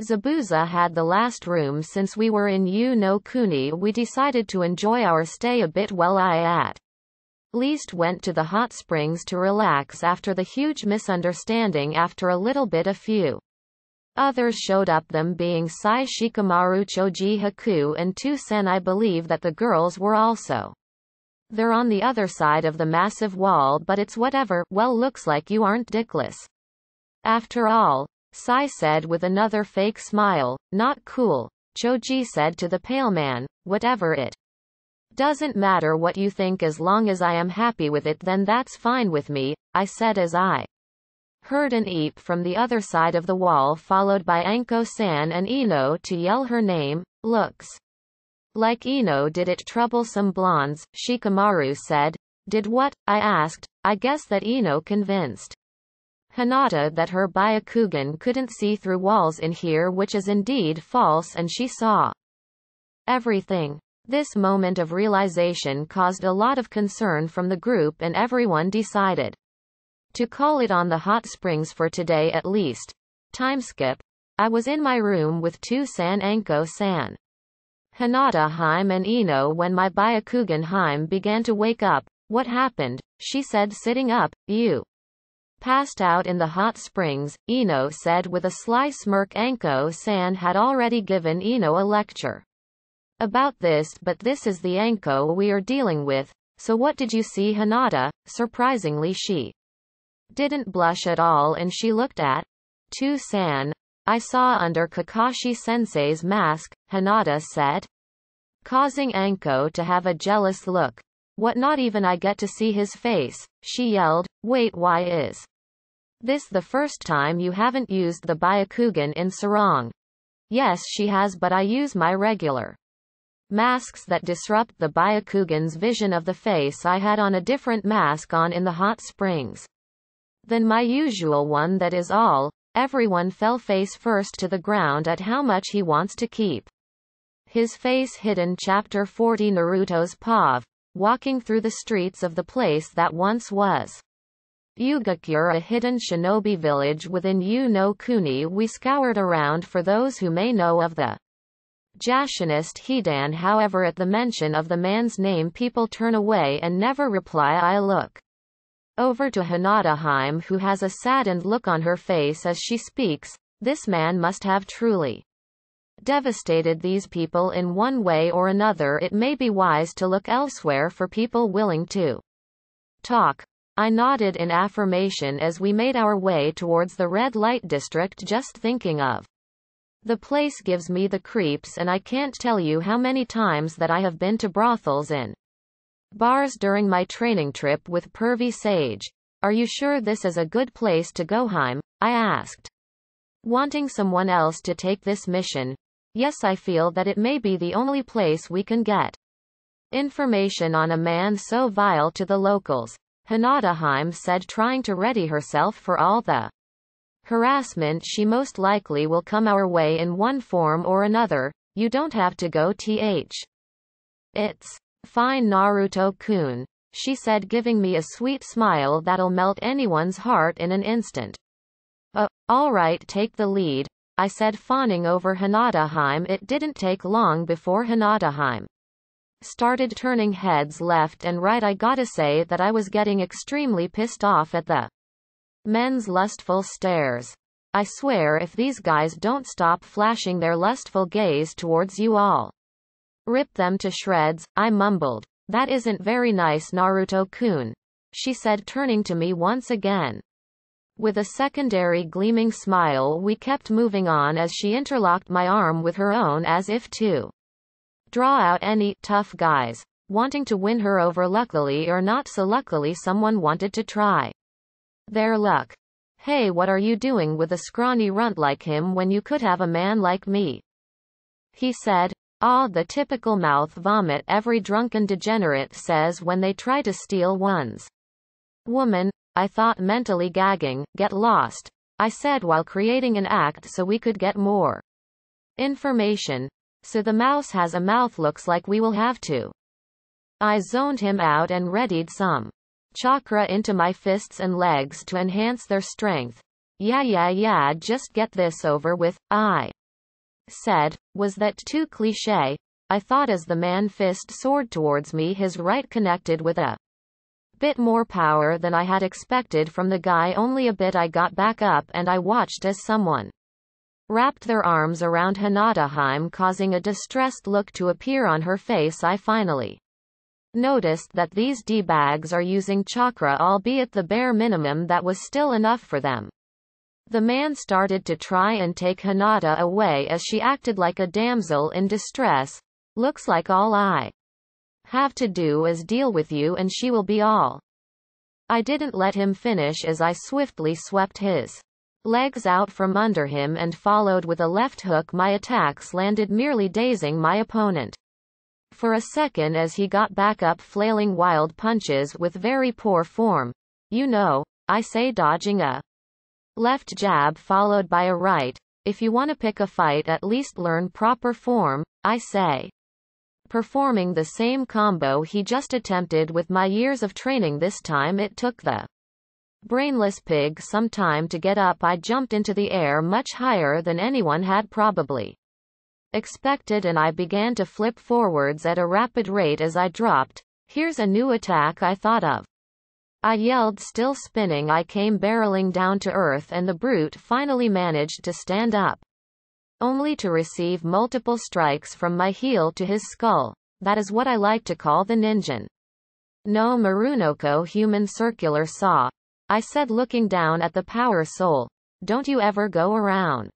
Speaker 1: Zabuza had the last room. Since we were in Yu no Kuni we decided to enjoy our stay a bit. Well, I at least went to the hot springs to relax after the huge misunderstanding. After a little bit a few others showed up, them being Sai, Shikamaru, Choji, Haku and 2 Sen. I believe that the girls were also there on the other side of the massive wall, but it's whatever. Well, looks like you aren't dickless after all, Sai said with another fake smile. Not cool, Choji said to the pale man. Whatever, it doesn't matter what you think as long as I am happy with it, then that's fine with me, I said as I heard an eep from the other side of the wall, followed by Anko-san and Ino to yell her name. Looks like Ino did it. Troublesome blondes, Shikamaru said. Did what? I asked. I guess that Ino convinced Hinata that her Byakugan couldn't see through walls in here, which is indeed false, and she saw everything. This moment of realization caused a lot of concern from the group and everyone decided to call it on the hot springs for today at least. Timeskip. I was in my room with 2 Anko-san, Hinata, Haim and Ino when my Byakugan Haim began to wake up. What happened? She said, sitting up. You passed out in the hot springs, Ino said with a sly smirk. Anko-san had already given Ino a lecture about this, but this is the Anko we are dealing with. So what did you see? Hinata. Surprisingly she didn't blush at all and she looked at 2 San. I saw under Kakashi-sensei's mask, Hinata said, causing Anko to have a jealous look. What, not even I get to see his face? She yelled. Wait, why is this the first time you haven't used the Byakugan in Sarong? Yes, she has, but I use my regular masks that disrupt the Byakugan's vision of the face. I had on a different mask on in the hot springs than my usual one, that is all. Everyone fell face first to the ground at how much he wants to keep his face hidden. Chapter 40 Naruto's POV. Walking through the streets of the place that once was Yugakure, a hidden shinobi village within Yu no Kuni, we scoured around for those who may know of the Jashinist Hidan. However, at the mention of the man's name people turn away and never reply. I look over to Hinata Heim, who has a saddened look on her face as she speaks. This man must have truly devastated these people in one way or another. It may be wise to look elsewhere for people willing to talk. I nodded in affirmation as we made our way towards the red light district. Just thinking of the place gives me the creeps, and I can't tell you how many times that I have been to brothels in bars during my training trip with Pervy Sage. Are you sure this is a good place to go, Heim? I asked, wanting someone else to take this mission. Yes, I feel that it may be the only place we can get information on a man so vile to the locals, Hinata Heim said, trying to ready herself for all the harassment she most likely will come our way in one form or another. You don't have to go. It's fine, Naruto-kun, she said, giving me a sweet smile that'll melt anyone's heart in an instant. Alright, take the lead, I said, fawning over Hinata Heim. It didn't take long before Hinata Heim started turning heads left and right. I gotta say that I was getting extremely pissed off at the men's lustful stares. I swear if these guys don't stop flashing their lustful gaze towards you, all rip them to shreds, I mumbled. That isn't very nice, Naruto-kun, she said, turning to me once again. With a secondary gleaming smile we kept moving on as she interlocked my arm with her own as if to draw out any tough guys wanting to win her over. Luckily or not so luckily, someone wanted to try their luck. Hey, what are you doing with a scrawny runt like him when you could have a man like me? He said. Ah, the typical mouth vomit every drunken degenerate says when they try to steal one's woman, I thought, mentally gagging. Get lost, I said while creating an act so we could get more information. So the mouse has a mouth, looks like we will have to. I zoned him out and readied some chakra into my fists and legs to enhance their strength. Yeah, just get this over with, I said. Was that too cliché? I thought as the man fist soared towards me, his right connected with a bit more power than I had expected from the guy. Only a bit. I got back up and I watched as someone wrapped their arms around Hinata Heim, causing a distressed look to appear on her face. I finally noticed that these D-bags are using chakra, albeit the bare minimum that was still enough for them. The man started to try and take Hinata away as she acted like a damsel in distress. Looks like all I have to do is deal with you and she will be all. I didn't let him finish as I swiftly swept his legs out from under him and followed with a left hook. My attacks landed, merely dazing my opponent for a second as he got back up, flailing wild punches with very poor form. You know, I say, dodging a left jab followed by a right. If you want to pick a fight, at least learn proper form, I say. Performing the same combo he just attempted with my years of training. This time it took the brainless pig some time to get up. I jumped into the air much higher than anyone had probably expected, and I began to flip forwards at a rapid rate as I dropped. Here's a new attack I thought of, I yelled, still spinning. I came barreling down to earth and the brute finally managed to stand up, only to receive multiple strikes from my heel to his skull. That is what I like to call the ninjan no Marunoko human circular saw, I said, looking down at the power soul. Don't you ever go around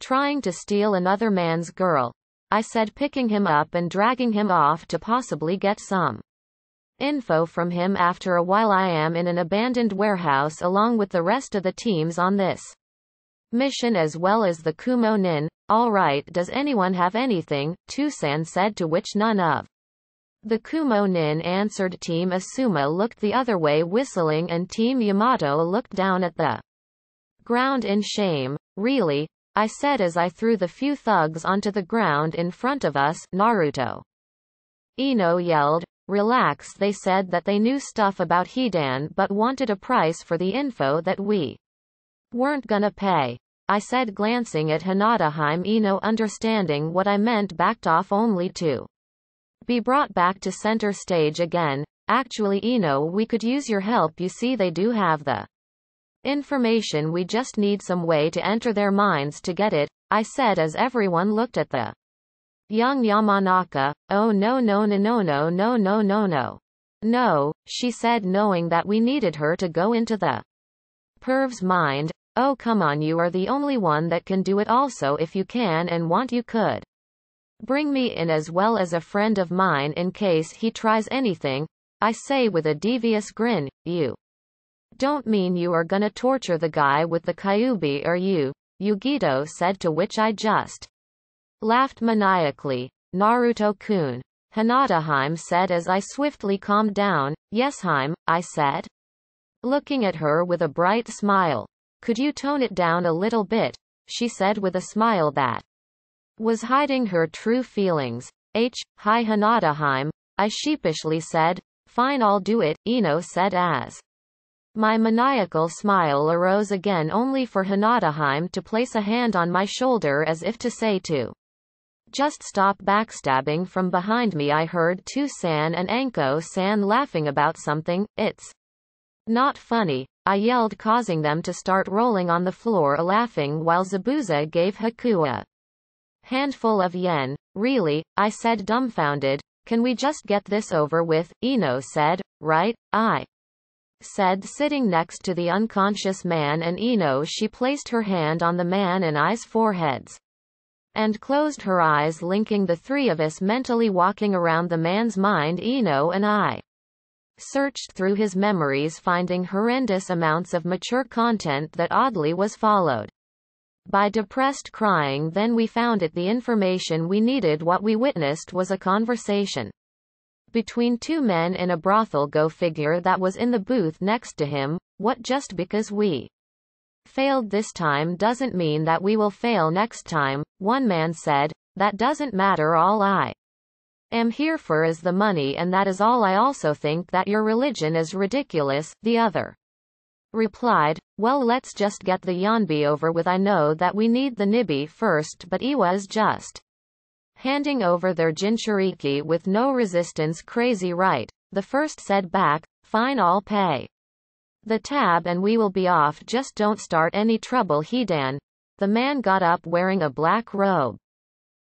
Speaker 1: trying to steal another man's girl, I said, picking him up and dragging him off to possibly get some info from him. After a while I am in an abandoned warehouse along with the rest of the teams on this mission, as well as the Kumo Nin. Alright, does anyone have anything? Tusan said, to which none of the Kumo Nin answered. Team Asuma looked the other way whistling, and Team Yamato looked down at the ground in shame. Really? I said as I threw the few thugs onto the ground in front of us. Naruto Ino yelled. Relax, they said that they knew stuff about Hidan but wanted a price for the info that we weren't gonna pay. I said, glancing at Hinata. Ino, understanding what I meant, backed off only to be brought back to center stage again. Actually, Ino, we could use your help. You see, they do have the information. We just need some way to enter their minds to get it, I said as everyone looked at the young Yamanaka. Oh no no no no no no no no no. No, she said, knowing that we needed her to go into the perv's mind. Oh come on, you are the only one that can do it. Also, if you can and want, you could bring me in as well as a friend of mine in case he tries anything, I say with a devious grin. You don't mean you are gonna torture the guy with the kyuubi, are you? Yugito said, to which I just laughed maniacally. Naruto-kun. Hinata said as I swiftly calmed down. Yes, I said, looking at her with a bright smile. Could you tone it down a little bit? She said with a smile that was hiding her true feelings. Hi Hinata, I sheepishly said. Fine, I'll do it, Ino said as my maniacal smile arose again, only for Hinata to place a hand on my shoulder as if to say to just stop backstabbing. From behind me I heard Tu-san and Anko-san laughing about something. It's not funny, I yelled, causing them to start rolling on the floor laughing while Zabuza gave Haku a handful of yen. Really? I said, dumbfounded. Can we just get this over with? Ino said. Right? I said, sitting next to the unconscious man, and Ino, she placed her hand on the man and I's foreheads and closed her eyes, linking the three of us mentally walking around the man's mind. Ino and I searched through his memories, finding horrendous amounts of mature content that oddly was followed by depressed crying. Then we found it the information we needed. What we witnessed was a conversation between two men in a brothel. Go figure. That was in the booth next to him. What, just because we failed this time doesn't mean that we will fail next time, one man said. That doesn't matter. All I am here for is the money, and that is all. I also think that your religion is ridiculous, the other replied. Well, let's just get the yanbi over with. I know that we need the nibi first, but Iwa is just handing over their jinchuriki with no resistance. Crazy, right? The first said back. Fine, I'll pay the tab and we will be off. Just don't start any trouble, Hidan. The man got up wearing a black robe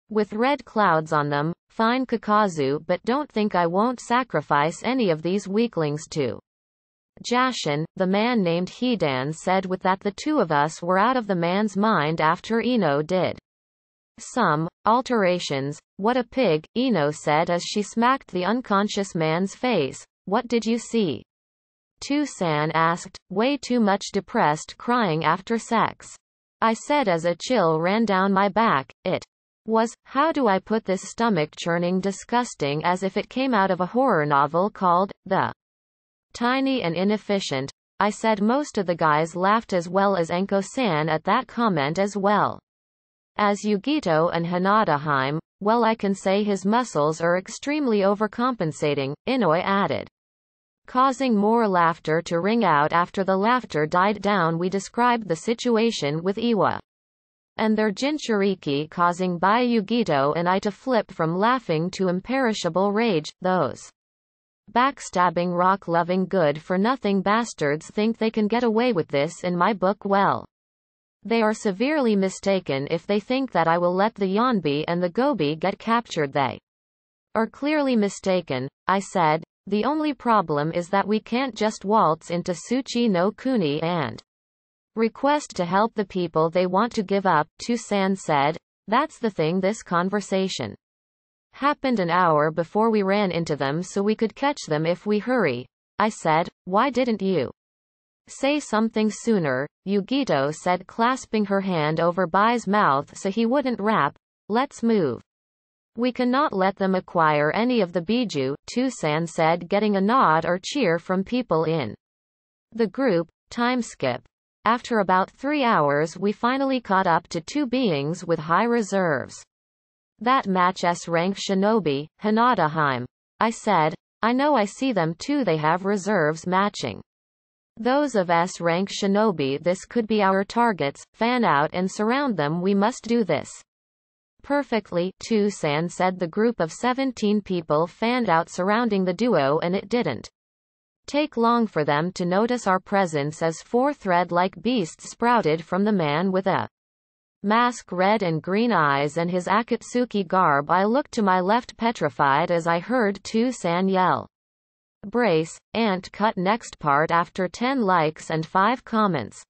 Speaker 1: with red clouds on them. Fine, Kakazu, but don't think I won't sacrifice any of these weaklings to Jashin. The man named Hidan said. With that, the two of us were out of the man's mind after Ino did some alterations. What a pig, Ino said as she smacked the unconscious man's face. What did you see? Tu-san asked. Way too much depressed crying after sex, I said as a chill ran down my back. It was, how do I put this, stomach churning, disgusting, as if it came out of a horror novel called The Tiny and Inefficient, I said. Most of the guys laughed, as well as Anko-san at that comment, as well as Yugito and Hinata. Well, I can say his muscles are extremely overcompensating, Inoi added, causing more laughter to ring out. After the laughter died down, we described the situation with Iwa and their jinchuriki, causing Bai, Yugito and I to flip from laughing to imperishable rage. Those backstabbing, rock-loving, good-for-nothing bastards think they can get away with this in my book. Well, they are severely mistaken if they think that I will let the yanbi and the gobi get captured. They are clearly mistaken, I said. The only problem is that we can't just waltz into Tsuchi no Kuni and request to help the people they want to give up, Tu-san said. That's the thing. This conversation happened an hour before we ran into them, so we could catch them if we hurry, I said. Why didn't you say something sooner? Yugito said, clasping her hand over Bai's mouth so he wouldn't rap. Let's move. We cannot let them acquire any of the biju, Tu-san said, getting a nod or cheer from people in the group. Time skip. After about 3 hours we finally caught up to two beings with high reserves that match S-rank shinobi. Hinata, I said. I know, I see them too. They have reserves matching Those of S-rank shinobi, this could be our targets, fan out and surround them, we must do this. Perfectly, Tucson said. The group of 17 people fanned out surrounding the duo, and it didn't take long for them to notice our presence as 4 thread-like beasts sprouted from the man with a mask, red and green eyes, and his Akatsuki garb. I looked to my left, petrified, as I heard Tucson yell, "Brace," and cut. Next part after 10 likes and 5 comments.